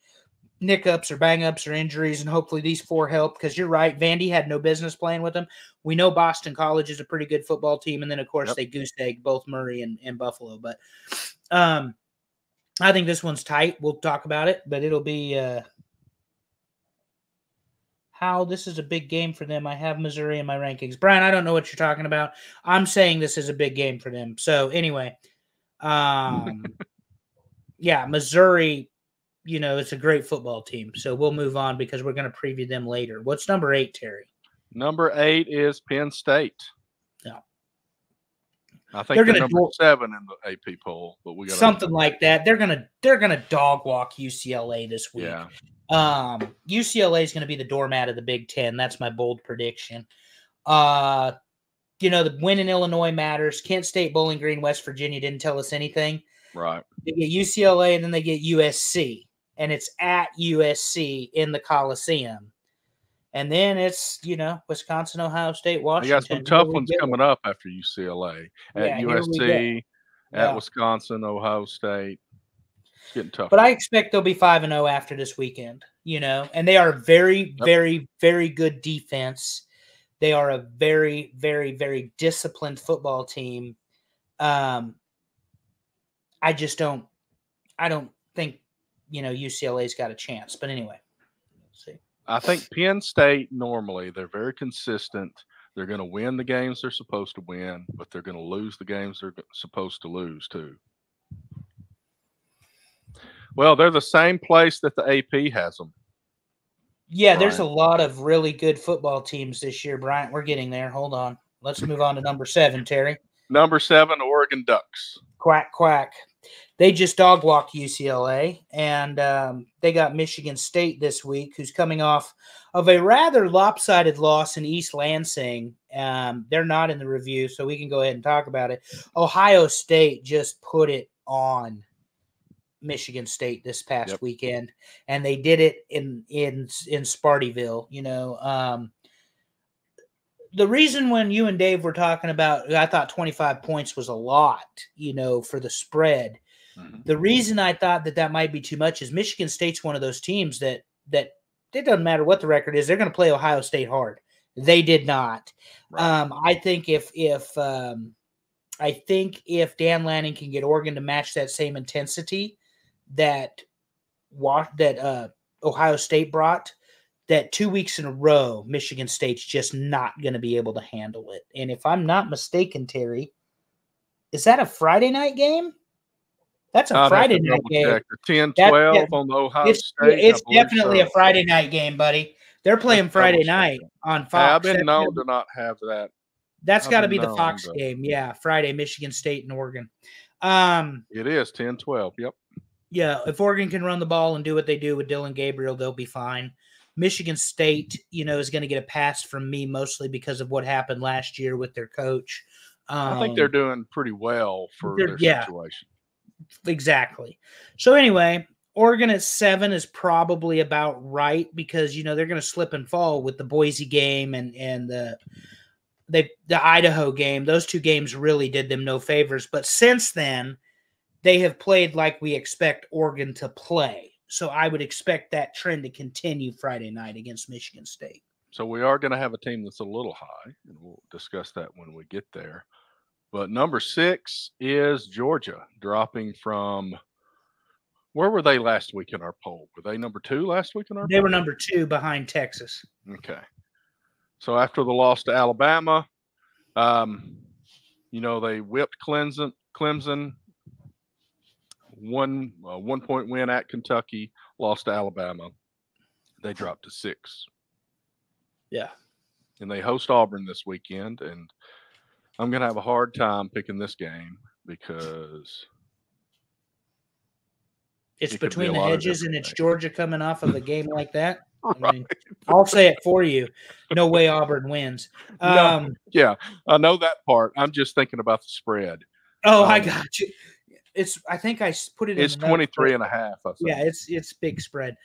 nickups or bang-ups or injuries, and hopefully these 4 help, because you're right, Vandy had no business playing with them. We know Boston College is a pretty good football team, and then, of course, they goose-egg both Murray and Buffalo. But I think this one's tight. We'll talk about it, but it'll be how this is a big game for them. I have Missouri in my rankings. Brian, I don't know what you're talking about. I'm saying this is a big game for them. So, anyway, Missouri, it's a great football team. So we'll move on because we're going to preview them later. What's number 8, Terry? Number 8 is Penn State. No. I think they're number 7 in the AP poll, but we got something like that. They're gonna dog walk UCLA this week. Yeah. UCLA is going to be the doormat of the Big Ten. That's my bold prediction. The win in Illinois matters. Kent State, Bowling Green, West Virginia didn't tell us anything. Right. They get UCLA, and then they get USC, and it's at USC in the Coliseum. And then it's, Wisconsin, Ohio State, Washington. You got some tough ones coming up after UCLA. At USC, at Wisconsin, Ohio State. It's getting tough. But I expect they'll be 5-0 after this weekend, and they are a very, very, very good defense. They are a very, very, very disciplined football team. I don't think, UCLA's got a chance. But anyway, let's see. I think Penn State, normally, they're very consistent. They're going to win the games they're supposed to win, but they're going to lose the games they're supposed to lose, too. Well, they're the same place that the AP has them. Yeah, There's a lot of really good football teams this year, Bryant. We're getting there. Hold on. Let's move on to number 7, Terry. Number 7, Oregon Ducks. Quack, quack. They just dog walked UCLA, and they got Michigan State this week, who's coming off of a rather lopsided loss in East Lansing. They're not in the review, so we can go ahead and talk about it. Ohio State just put it on Michigan State this past weekend, and they did it in Spartyville. the reason when you and Dave were talking about, I thought 25 points was a lot, for the spread. Mm-hmm. The reason I thought that might be too much is Michigan State's one of those teams that it doesn't matter what the record is, they're going to play Ohio State hard. They did not. Right. I think if Dan Lanning can get Oregon to match that same intensity that Ohio State brought, that 2 weeks in a row, Michigan State's just not going to be able to handle it. And if I'm not mistaken, Terry, is that a Friday night game? That's a Friday night game. 10-12 on the Ohio State. It's definitely a Friday night game, buddy. They're playing Friday night on Fox. I've been known to not have that. That's got to be the Fox game. Yeah, Friday, Michigan State and Oregon. It is 10-12. Yep. Yeah, if Oregon can run the ball and do what they do with Dylan Gabriel, they'll be fine. Michigan State, is going to get a pass from me mostly because of what happened last year with their coach. I think they're doing pretty well for their situation. Exactly. So anyway, Oregon at 7 is probably about right because, they're going to slip and fall with the Boise game and the Idaho game. Those two games really did them no favors. But since then, they have played like we expect Oregon to play. So I would expect that trend to continue Friday night against Michigan State. So we are going to have a team that's a little high, and we'll discuss that when we get there. But number 6 is Georgia, dropping from – where were they last week in our poll? Were they number 2 last week in our poll? They were number 2 behind Texas. Okay. So after the loss to Alabama, they whipped Clemson. 1 point win at Kentucky, lost to Alabama. They dropped to 6. Yeah. And they host Auburn this weekend, and I'm going to have a hard time picking this game because it's between the hedges and it's Georgia coming off of a game like that. Right. I mean, I'll say it for you. No way Auburn wins. Yeah, I know that part. I'm just thinking about the spread. Oh, I got you. I think I put it in. It's 23 and a half. I think. Yeah, it's big spread.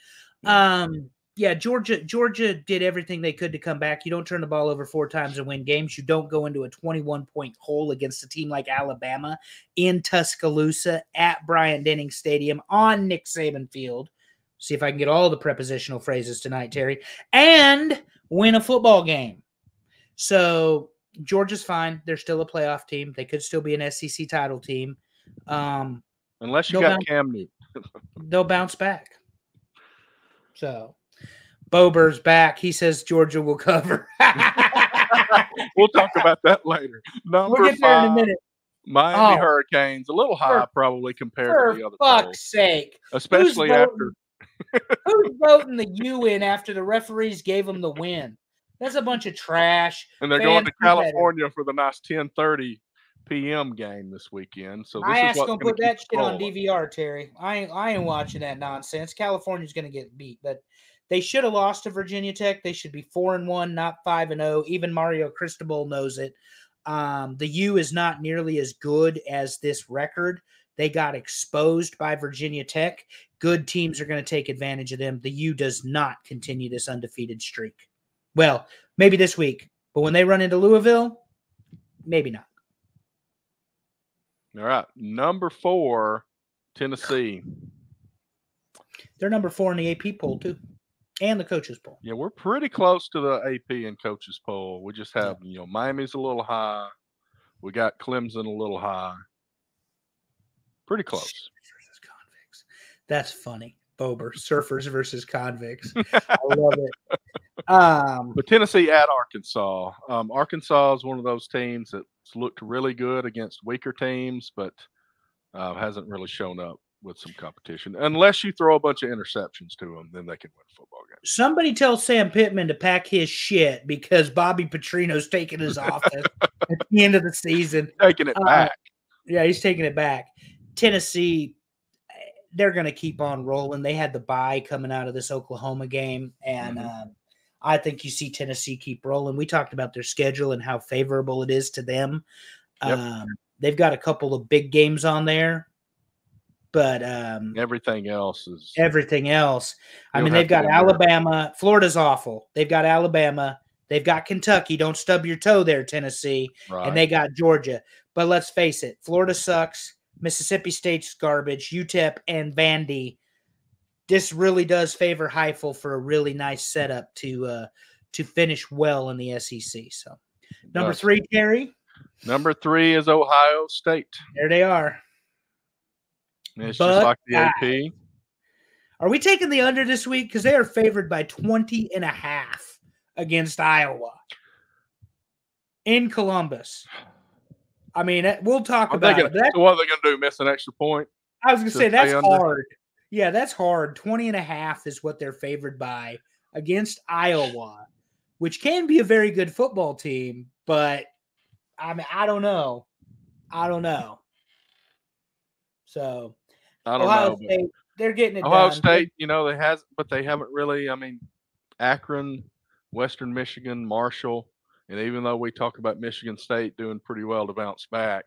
Georgia did everything they could to come back. You don't turn the ball over 4 times and win games. You don't go into a 21-point hole against a team like Alabama in Tuscaloosa at Bryant-Denning Stadium on Nick Saban Field. See if I can get all the prepositional phrases tonight, Terry, and win a football game. So Georgia's fine. They're still a playoff team. They could still be an SEC title team. Unless you got Cam Newton. They'll bounce back. So Bober's back. He says Georgia will cover. We'll talk about that later. Number we'll get 5, there in a minute. Miami Hurricanes, a little high probably compared to the other polls. For fuck's sake. Especially after. Who's voting the U in after the referees gave them the win? That's a bunch of trash. And they're going to California for the nice 10:30 p.m. game this weekend. So this I asked them to put that shit on DVR, Terry. I ain't watching that nonsense. California's going to get beat, but they should have lost to Virginia Tech. They should be 4-1, not 5-0. Even Mario Cristobal knows it. The U is not nearly as good as this record. They got exposed by Virginia Tech. Good teams are going to take advantage of them. The U does not continue this undefeated streak. Well, maybe this week, but when they run into Louisville, maybe not. All right. Number 4, Tennessee. They're number 4 in the AP poll, too, and the coaches poll. Yeah, we're pretty close to the AP and coaches poll. We just have, Miami's a little high. We got Clemson a little high. Pretty close. Versus convicts. That's funny. Bober, surfers versus convicts. I love it. But Tennessee at Arkansas. Arkansas is one of those teams that's looked really good against weaker teams, but hasn't really shown up with some competition. Unless you throw a bunch of interceptions to them, then they can win football games. Somebody tell Sam Pittman to pack his shit because Bobby Petrino's taking his office at the end of the season. Taking it back. Yeah, he's taking it back. Tennessee, they're going to keep on rolling. They had the bye coming out of this Oklahoma game, and I think you see Tennessee keep rolling. We talked about their schedule and how favorable it is to them. Yep. They've got a couple of big games on there, but everything else. I mean, they've got Alabama. Florida's awful. They've got Alabama, They've got Kentucky. Don't stub your toe there, Tennessee. Right. And they got Georgia. But let's face it, Florida sucks. Mississippi State's garbage. UTEP and Vandy. This really does favor Heifel for a really nice setup to finish well in the SEC. So, number 3, Terry. Number 3 is Ohio State. There they are. And it's just like the AP. Are we taking the under this week? Because they are favored by 20.5 against Iowa in Columbus. I mean, we'll talk about it. So what are they going to do? Miss an extra point? I was going to say that's hard. Yeah, that's hard. 20.5 is what they're favored by against Iowa, which can be a very good football team, but I mean, I don't know. So Ohio State, they're getting it done. Ohio State, they haven't really. I mean, Akron, Western Michigan, Marshall, and even though we talk about Michigan State doing pretty well to bounce back,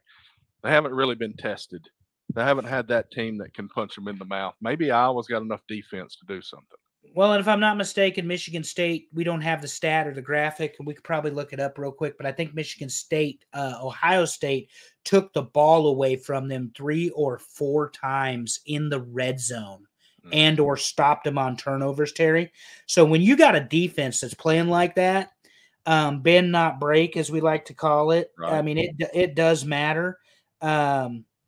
they haven't really been tested. They haven't had that team that can punch them in the mouth. Maybe Iowa's got enough defense to do something. Well, and if I'm not mistaken, Michigan State, we don't have the stat or the graphic, and we could probably look it up real quick, but I think Michigan State, Ohio State took the ball away from them 3 or 4 times in the red zone and or stopped them on turnovers, Terry. So when you got a defense that's playing like that, bend not break, as we like to call it, right. I mean, it does matter.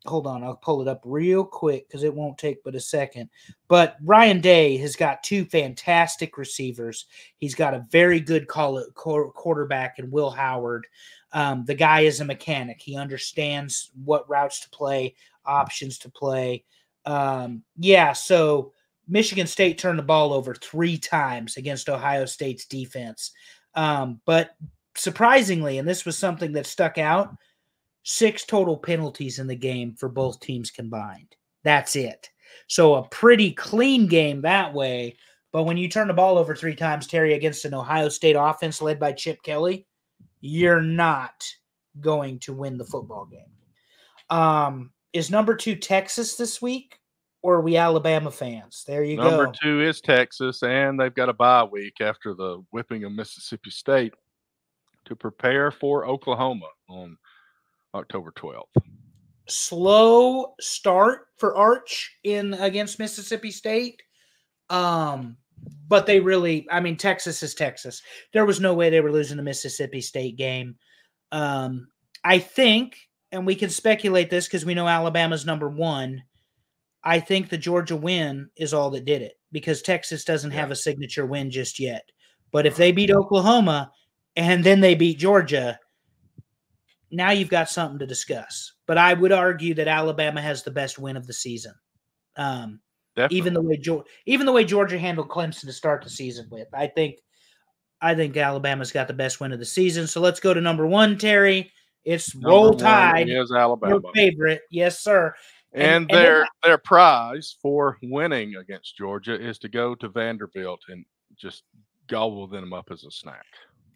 Hold on, I'll pull it up real quick because it won't take but a second. But Ryan Day has got 2 fantastic receivers. He's got a very good quarterback in Will Howard. The guy is a mechanic. He understands what routes to play, options to play. So Michigan State turned the ball over 3 times against Ohio State's defense. But surprisingly, and this was something that stuck out, 6 total penalties in the game for both teams combined. That's it. So a pretty clean game that way. But when you turn the ball over 3 times, Terry, against an Ohio State offense led by Chip Kelly, you're not going to win the football game. Is number 2 Texas this week, or are we Alabama fans? There you go. Number 2 is Texas, and they've got a bye week after the whipping of Mississippi State to prepare for Oklahoma on October 12th. Slow start for Arch against Mississippi State. But they really, I mean, Texas is Texas. There was no way they were losing the Mississippi State game. I think, and we can speculate this because we know Alabama's number 1. I think the Georgia win is all that did it because Texas doesn't have a signature win just yet. But if they beat Oklahoma and then they beat Georgia, now you've got something to discuss. But I would argue that Alabama has the best win of the season. Even the way Georgia handled Clemson to start the season with. I think Alabama's got the best win of the season. So let's go to number 1, Terry. It's Roll Tide. Is Alabama. Your favorite. Yes, sir. And their prize for winning against Georgia is to go to Vanderbilt and just gobble them up as a snack.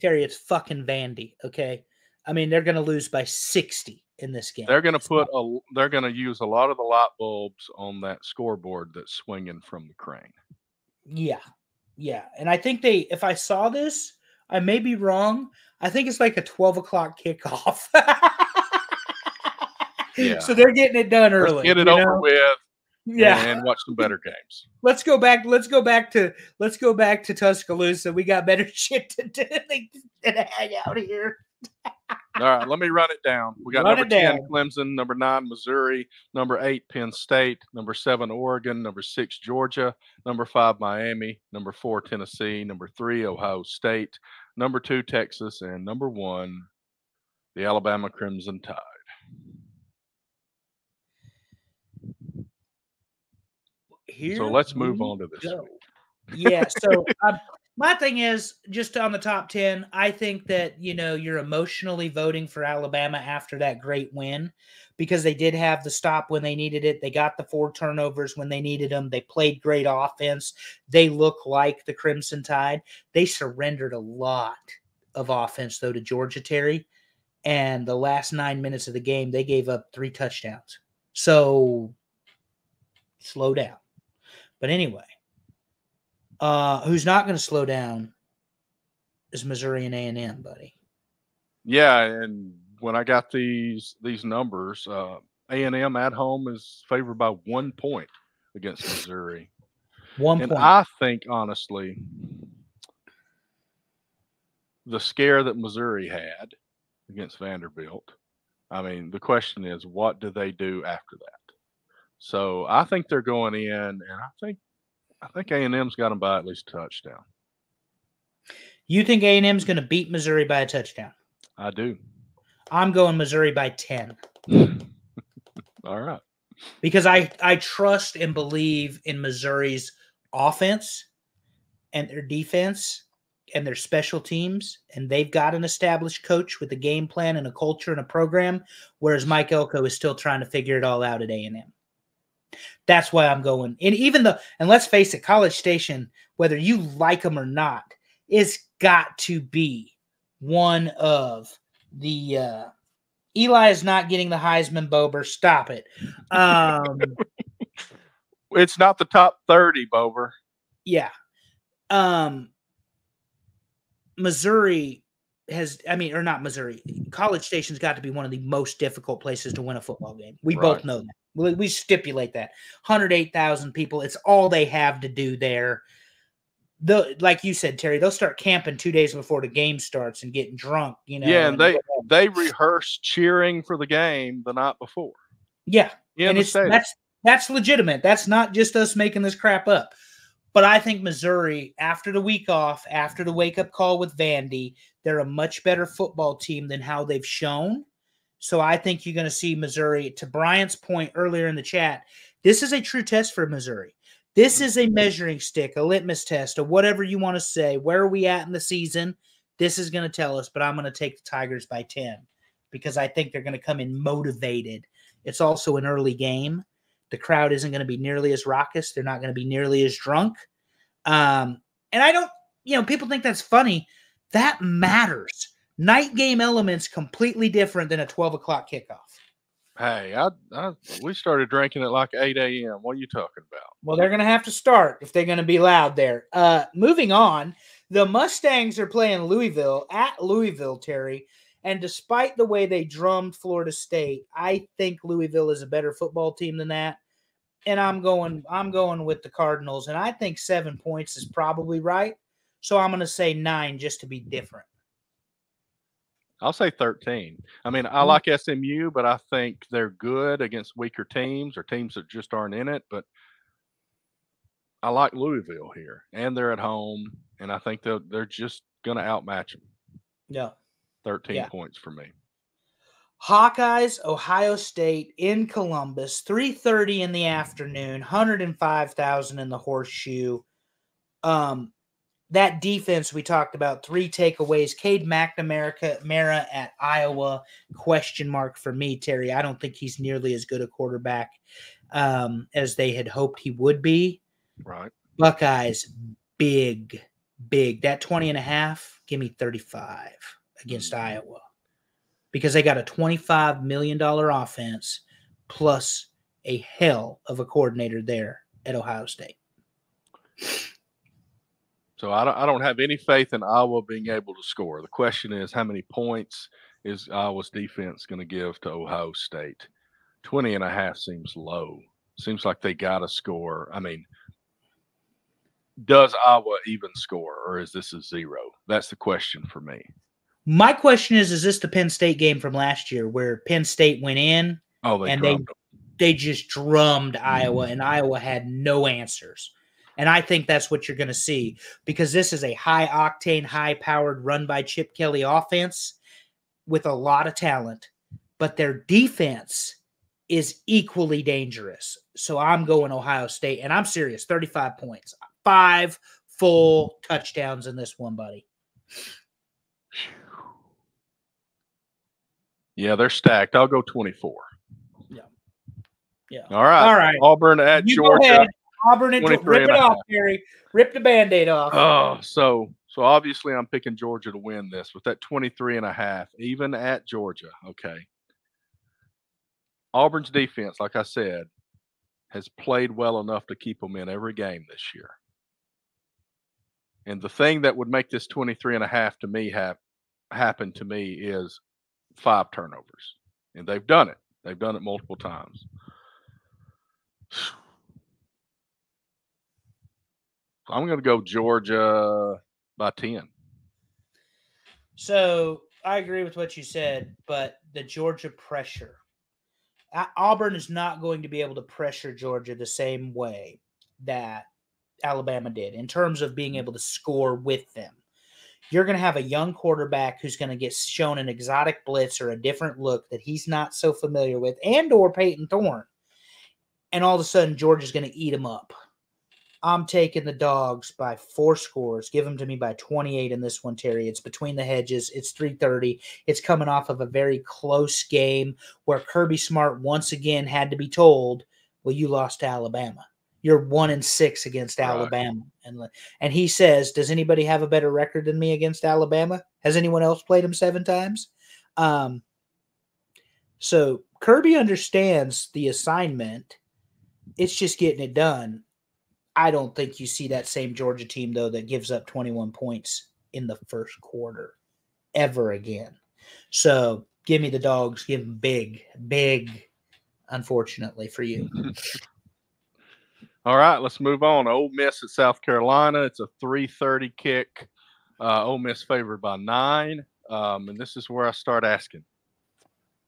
Terry, it's fucking Vandy, okay? I mean, they're going to lose by 60 in this game. They're going to they're going to use a lot of the light bulbs on that scoreboard that's swinging from the crane. Yeah. And I think if I saw this, I may be wrong. I think it's like a 12 o'clock kickoff. Yeah. So they're getting it done early. Let's get it over with. Yeah. And watch some better games. Let's go back to Tuscaloosa. We got better shit to do than hang out here. All right, let me run it down. We got number 10, Clemson, number 9, Missouri, number 8, Penn State, number 7, Oregon, number 6, Georgia, number 5, Miami, number 4, Tennessee, number 3, Ohio State, number 2, Texas, and number 1, the Alabama Crimson Tide. So let's move on to this. Yeah, so my thing is, just on the top 10, I think that, you're emotionally voting for Alabama after that great win because they did have the stop when they needed it. They got the 4 turnovers when they needed them. They played great offense. They look like the Crimson Tide. They surrendered a lot of offense, though, to Georgia, Terry. And the last 9 minutes of the game, they gave up 3 touchdowns. So slow down. But anyway. Who's not going to slow down is Missouri and A&M, buddy. Yeah, and when I got these numbers, A&M at home is favored by 1 point against Missouri. 1 And point. I think, honestly, the scare that Missouri had against Vanderbilt, I mean, the question is, what do they do after that? So I think they're going in, and I think A&M's got them by at least a touchdown. You think A&M's going to beat Missouri by a touchdown? I do. I'm going Missouri by 10. All right. Because I trust and believe in Missouri's offense and their defense and their special teams, and they've got an established coach with a game plan and a culture and a program, whereas Mike Elko is still trying to figure it all out at A&M. That's why I'm going. And let's face it, College Station, whether you like them or not, is got to be one of the Eli is not getting the Heisman Bober. Stop it. It's not the top 30, Bober. Yeah. Missouri has, or not Missouri. College Station's got to be one of the most difficult places to win a football game. We both know that. We stipulate that. 108,000 people. It's all they have to do there. Like you said, Terry, they'll start camping 2 days before the game starts and getting drunk, Yeah, and they rehearse cheering for the game the night before. Yeah, and that's legitimate. That's not just us making this crap up. But I think Missouri, after the week off, after the wake-up call with Vandy, they're a much better football team than how they've shown. So I think you're going to see Missouri, to Brian's point earlier in the chat, this is a true test for Missouri. This is a measuring stick, a litmus test, or whatever you want to say. Where are we at in the season? This is going to tell us, but I'm going to take the Tigers by 10 because I think they're going to come in motivated. It's also an early game. The crowd isn't going to be nearly as raucous. They're not going to be nearly as drunk. And I don't, people think that's funny. That matters. Night game elements completely different than a 12 o'clock kickoff. Hey, we started drinking at like 8 a.m. What are you talking about? Well, they're going to have to start if they're going to be loud there. Moving on, the Mustangs are playing Louisville at Louisville, Terry. And despite the way they drummed Florida State, I think Louisville is a better football team than that. And I'm going with the Cardinals. And I think 7 points is probably right. So I'm going to say 9 just to be different. I'll say 13. I mean, I like SMU, but I think they're good against weaker teams or teams that just aren't in it. But I like Louisville here, and they're at home, and I think they're just going to outmatch them. Yeah. 13 points for me. Hawkeyes, Ohio State in Columbus, 3:30 in the afternoon, 105,000 in the Horseshoe. That defense we talked about, 3 takeaways. Cade McNamara at Iowa, question mark for me, Terry. I don't think he's nearly as good a quarterback as they had hoped he would be. Right. Buckeyes, big. That 20.5, give me 35 against Iowa. Because they got a $25 million offense plus a hell of a coordinator there at Ohio State. So I don't have any faith in Iowa being able to score. The question is, how many points is Iowa's defense going to give to Ohio State? 20.5 seems low. Seems like they got to score. I mean, does Iowa even score, or is this a 0? That's the question for me. My question is this the Penn State game from last year where Penn State went in and they just drummed Iowa and Iowa had no answers? And I think that's what you're going to see because this is a high-octane, high-powered, run-by-Chip Kelly offense with a lot of talent, but their defense is equally dangerous. So I'm going Ohio State, and I'm serious, 35 points. 5 full touchdowns in this one, buddy. Yeah, they're stacked. I'll go 24. Yeah. All right. Auburn at Georgia. Auburn and Rip it off, Gary. Rip the Band-Aid off. Oh, so obviously I'm picking Georgia to win this with that 23.5, even at Georgia. Okay. Auburn's defense, like I said, has played well enough to keep them in every game this year. And the thing that would make this 23.5 to me happen to me is 5 turnovers. And they've done it. They've done it multiple times. I'm going to go Georgia by 10. So I agree with what you said, but the Georgia pressure. Auburn is not going to be able to pressure Georgia the same way that Alabama did in terms of being able to score with them. You're going to have a young quarterback who's going to get shown an exotic blitz or a different look that he's not so familiar with, and or Peyton Thorne. And all of a sudden, Georgia's going to eat him up. I'm taking the Dogs by 4 scores. Give them to me by 28 in this one, Terry. It's between the hedges. It's 3:30. It's coming off of a very close game where Kirby Smart once again had to be told, well, you lost to Alabama. You're 1-6 against Alabama. And he says, does anybody have a better record than me against Alabama? Has anyone else played him 7 times? So Kirby understands the assignment. It's just getting it done. I don't think you see that same Georgia team, though, that gives up 21 points in the first quarter ever again. So give me the Dogs. Give them big, unfortunately for you. All right, let's move on. Ole Miss at South Carolina. It's a 3:30 kick. Ole Miss favored by 9. And this is where I start asking,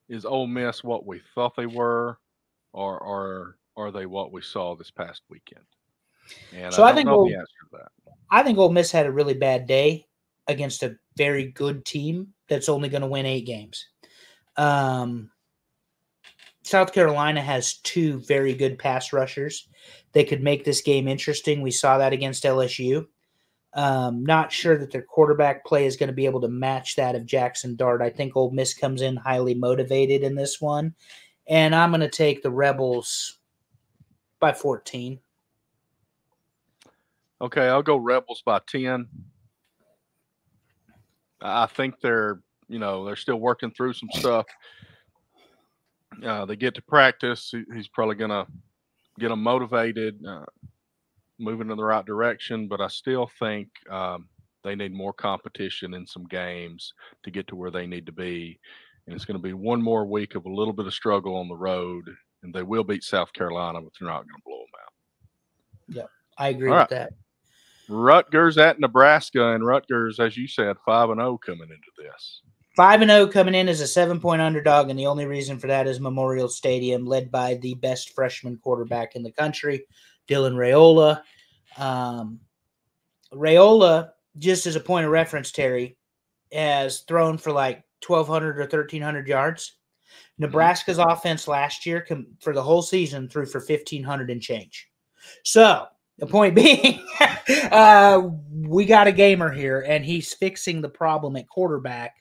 is Ole Miss what we thought they were, or are they what we saw this past weekend? And so I don't know the answer to that. I think Ole Miss had a really bad day against a very good team that's only going to win 8 games. South Carolina has 2 very good pass rushers. They could make this game interesting. We saw that against LSU. Not sure that their quarterback play is going to be able to match that of Jackson Dart. I think Ole Miss comes in highly motivated in this one. And I'm going to take the Rebels by 14. Okay, I'll go Rebels by 10. I think they're still working through some stuff. They get to practice. He's probably going to get them motivated, moving in the right direction. But I still think they need more competition in some games to get to where they need to be. And it's going to be one more week of a little bit of struggle on the road. And they will beat South Carolina, but they're not going to blow them out. Yeah, I agree with that. Rutgers at Nebraska, and Rutgers, as you said, 5-0 coming into this. 5-0 coming in as a 7-point underdog, and the only reason for that is Memorial Stadium, led by the best freshman quarterback in the country, Dylan Raiola. Raiola, just as a point of reference, Terry, has thrown for like 1,200 or 1,300 yards. Nebraska's offense last year for the whole season threw for 1,500 and change. So the point being, we got a gamer here, and he's fixing the problem at quarterback.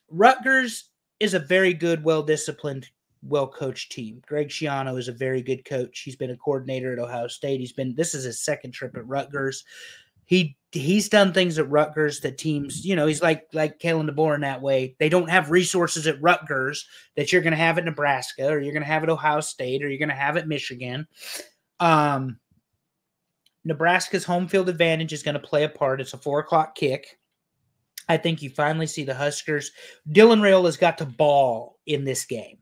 Rutgers is a very good, well-disciplined, well-coached team. Greg Schiano is a very good coach. He's been a coordinator at Ohio State. This is his second trip at Rutgers. He's done things at Rutgers that teams, he's like Kalen DeBoer in that way. They don't have resources at Rutgers that you're going to have at Nebraska, or you're going to have at Ohio State, or you're going to have at Michigan. Nebraska's home field advantage is going to play a part. It's a 4:00 kick. I think you finally see the Huskers. Dylan Raiola's got to ball in this game.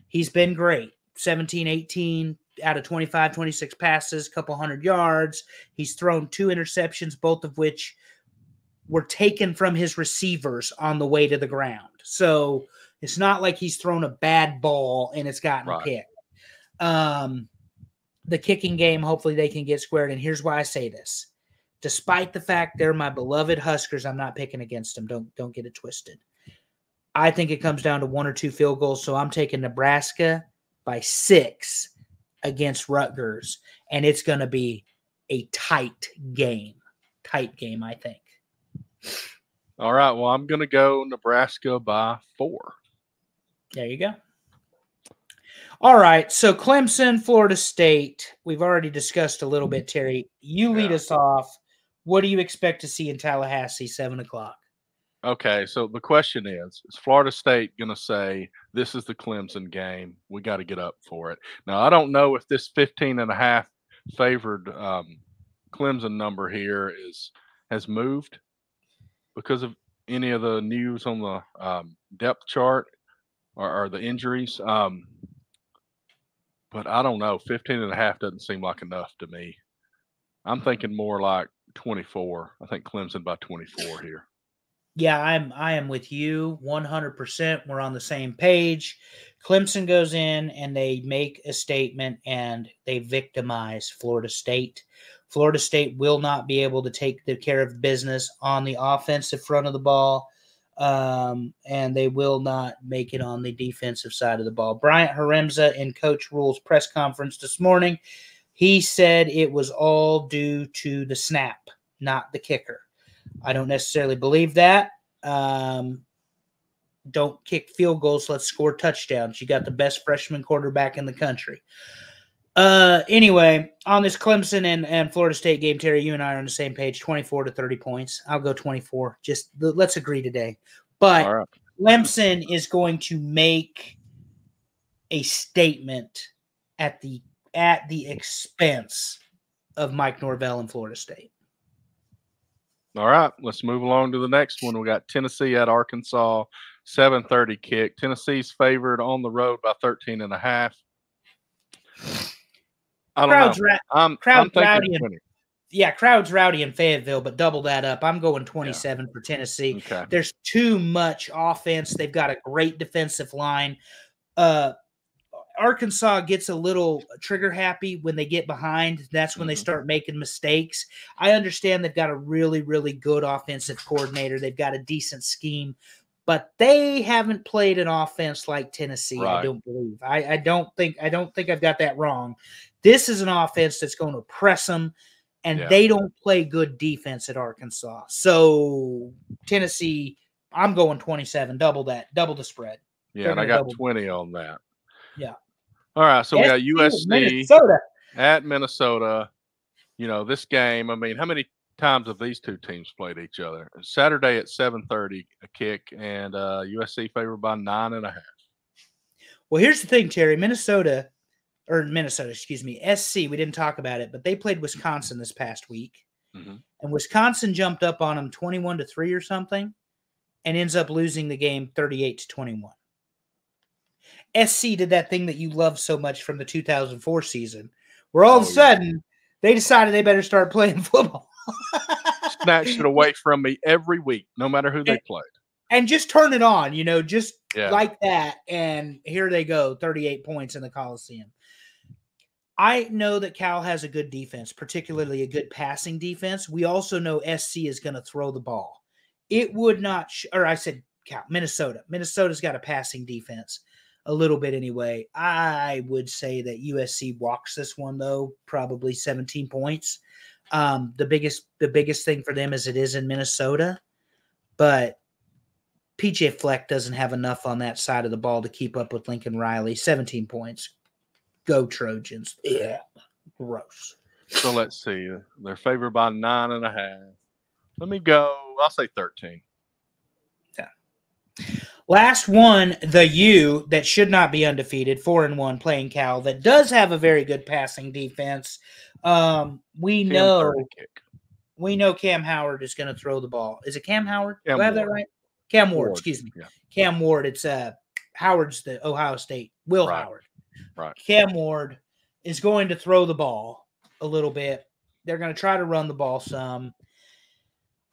He's been great. 17, 18 out of 25, 26 passes, couple hundred yards. He's thrown 2 interceptions, both of which were taken from his receivers on the way to the ground. So it's not like he's thrown a bad ball and it's gotten picked. The kicking game, hopefully they can get squared. And here's why I say this. Despite the fact they're my beloved Huskers, I'm not picking against them. Don't get it twisted. I think it comes down to 1 or 2 field goals, so I'm taking Nebraska by 6 against Rutgers, and it's going to be a tight game. Tight game, I think. All right, well, I'm going to go Nebraska by 4. There you go. All right, so Clemson, Florida State. We've already discussed a little bit, Terry. You lead us off. What do you expect to see in Tallahassee, 7 o'clock? Okay, so the question is Florida State going to say, this is the Clemson game? We got to get up for it. Now, I don't know if this 15.5 favored Clemson number here has moved because of any of the news on the depth chart or the injuries. But I don't know. 15.5 doesn't seem like enough to me. I'm thinking more like 24. I think Clemson by 24 here. Yeah, I am with you 100%. We're on the same page. Clemson goes in and they make a statement and they victimize Florida State. Florida State will not be able to take the care of business on the offensive front of the ball, and they will not make it on the defensive side of the ball. Bryant Haremza in Coach Rule's press conference this morning, he said it was all due to the snap, not the kicker. I don't necessarily believe that. Don't kick field goals. Let's score touchdowns. You got the best freshman quarterback in the country. Anyway, on this Clemson and Florida State game, Terry, you and I are on the same page, 24 to 30 points. I'll go 24. Just let's agree today. But All right. Clemson is going to make a statement at the expense of Mike Norvell and Florida State. All right, let's move along to the next one. We got Tennessee at Arkansas, 7:30 kick. Tennessee's favored on the road by 13.5. I don't know. I'm thinking 20. Yeah, crowd's rowdy in Fayetteville, but double that up. I'm going 27 for Tennessee. Okay. There's too much offense. They've got a great defensive line. Arkansas gets a little trigger happy when they get behind. That's when they start making mistakes. I understand they've got a really, really good offensive coordinator. They've got a decent scheme, but they haven't played an offense like Tennessee. Right. I don't believe. I don't think I've got that wrong. This is an offense that's going to press them, and they don't play good defense at Arkansas. So Tennessee, I'm going 27, double the spread. Yeah, and I got 20 on that. Yeah. All right, so we got USC at Minnesota. You know, this game, I mean, how many times have these two teams played each other? Saturday at 7:30, a kick, and USC favored by 9.5. Well, here's the thing, Terry. Minnesota, SC, we didn't talk about it, but they played Wisconsin this past week. And Wisconsin jumped up on them 21-3 or something and ends up losing the game 38-21. SC did that thing that you love so much from the 2004 season, where all of a sudden they decided they better start playing football. Snatched it away from me every week, no matter who they played. And just turn it on, like that. And here they go, 38 points in the Coliseum. I know that Cal has a good defense, particularly a good passing defense. We also know SC is going to throw the ball. It would not, I said Cal, Minnesota. Minnesota's got a passing defense. A little bit anyway. I would say that USC walks this one, though, probably 17 points. The biggest thing for them is it is in Minnesota, but PJ Fleck doesn't have enough on that side of the ball to keep up with Lincoln Riley. 17 points. Go Trojans. Yeah. Gross. So let's see. They're favored by 9.5. Let me go. I'll say 13. Yeah. Last one, the U that should not be undefeated, 4-1 playing Cal, that does have a very good passing defense. We know Cam Howard is going to throw the ball. Is it Cam Howard? Do I have that right? Cam Ward, excuse me. Yeah. Cam Ward. It's Howard's the Ohio State. Howard. Right. Cam Ward is going to throw the ball a little bit. They're going to try to run the ball some.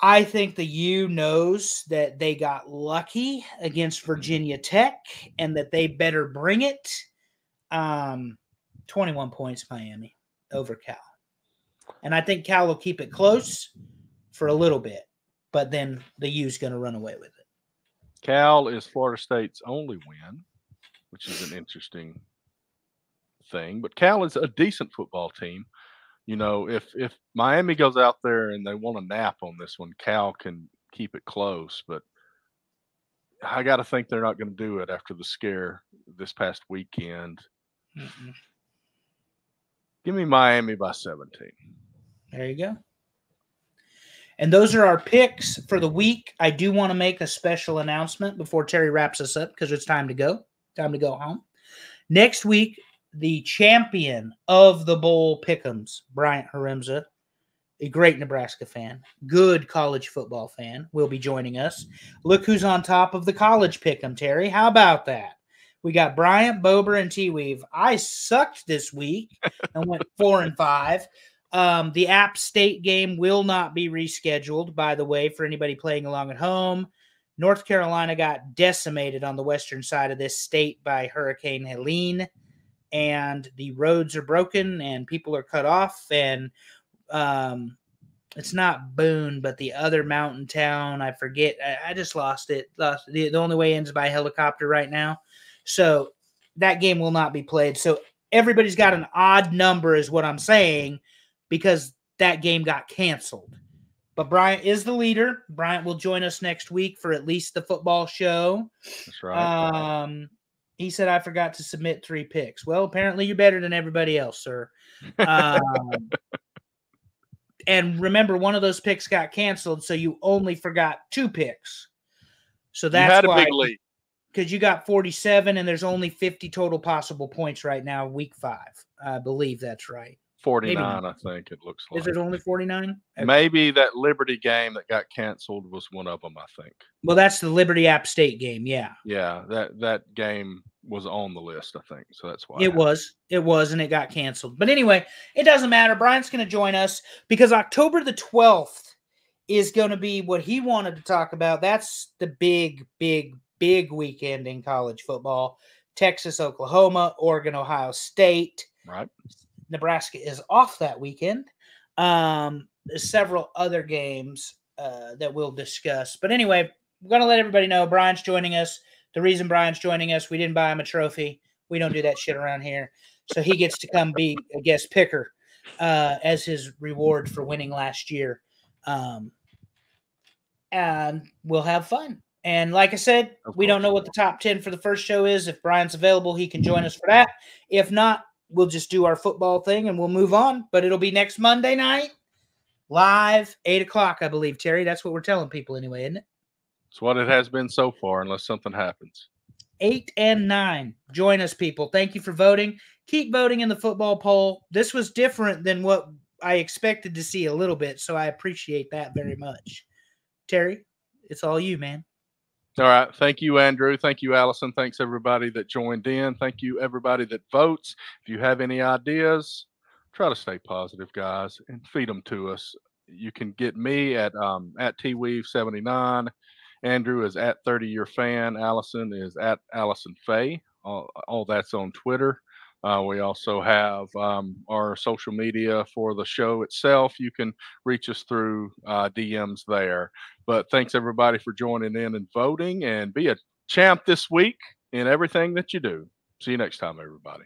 I think the U knows that they got lucky against Virginia Tech and that they better bring it. 21 points, Miami, over Cal. And I think Cal will keep it close for a little bit, but then the U's going to run away with it. Cal is Florida State's only win, which is an interesting thing. But Cal is a decent football team. You know, if Miami goes out there and they want a nap on this one, Cal can keep it close. But I got to think they're not going to do it after the scare this past weekend. Give me Miami by 17. There you go. And those are our picks for the week. I do want to make a special announcement before Terry wraps us up because it's time to go. Time to go home. Next week, the champion of the bowl pick'ems, Bryant Haremza, a great Nebraska fan, good college football fan, will be joining us. Look who's on top of the college pick'em, Terry. How about that? We got Bryant, Bober, and T-Weave. I sucked this week and went 4-5. The App State game will not be rescheduled, by the way, for anybody playing along at home. North Carolina got decimated on the western side of this state by Hurricane Helene, and the roads are broken and people are cut off, and it's not Boone, but the other mountain town. I forget. I just lost it. The only way ends by helicopter right now. So that game will not be played. So everybody's got an odd number is what I'm saying, because that game got canceled. But Bryant is the leader. Bryant will join us next week for at least the football show. That's right. He said, I forgot to submit 3 picks. Well, apparently you're better than everybody else, sir. And remember, one of those picks got canceled, so you only forgot 2 picks. So that's you had why, a big lead. Because you got 47, and there's only 50 total possible points right now, week 5. I believe that's right. 49, I think it looks like. Is it only 49? Okay. Maybe that Liberty game that got canceled was one of them, I think. Well, that's the Liberty App State game, yeah. Yeah, that game was on the list, I think. So that's why. It was, and it got canceled. But anyway, it doesn't matter. Brian's going to join us because October the 12th is going to be what he wanted to talk about. That's the big weekend in college football. Texas, Oklahoma, Oregon, Ohio State. Right. Nebraska is off that weekend. There's several other games that we'll discuss. But anyway, we're going to let everybody know Brian's joining us. The reason Brian's joining us, we didn't buy him a trophy. We don't do that shit around here. So he gets to come be a guest picker as his reward for winning last year. And we'll have fun. And like I said, we don't know what the top 10 for the first show is. If Brian's available, he can join us for that. If not, we'll just do our football thing and we'll move on. But it'll be next Monday night, live, 8 o'clock, I believe, Terry. That's what we're telling people anyway, isn't it? It's what it has been so far, unless something happens. 8 and 9. Join us, people. Thank you for voting. Keep voting in the football poll. This was different than what I expected to see a little bit, so I appreciate that very much. Terry, it's all you, man. All right. Thank you, Andrew. Thank you, Allison. Thanks, everybody that joined in. Thank you, everybody that votes. If you have any ideas, try to stay positive, guys, and feed them to us. You can get me at TWeave79. Andrew is at 30-year fan. Allison is at Allison Faye. All that's on Twitter. We also have our social media for the show itself. You can reach us through DMs there. But thanks, everybody, for joining in and voting. And be a champ this week in everything that you do. See you next time, everybody.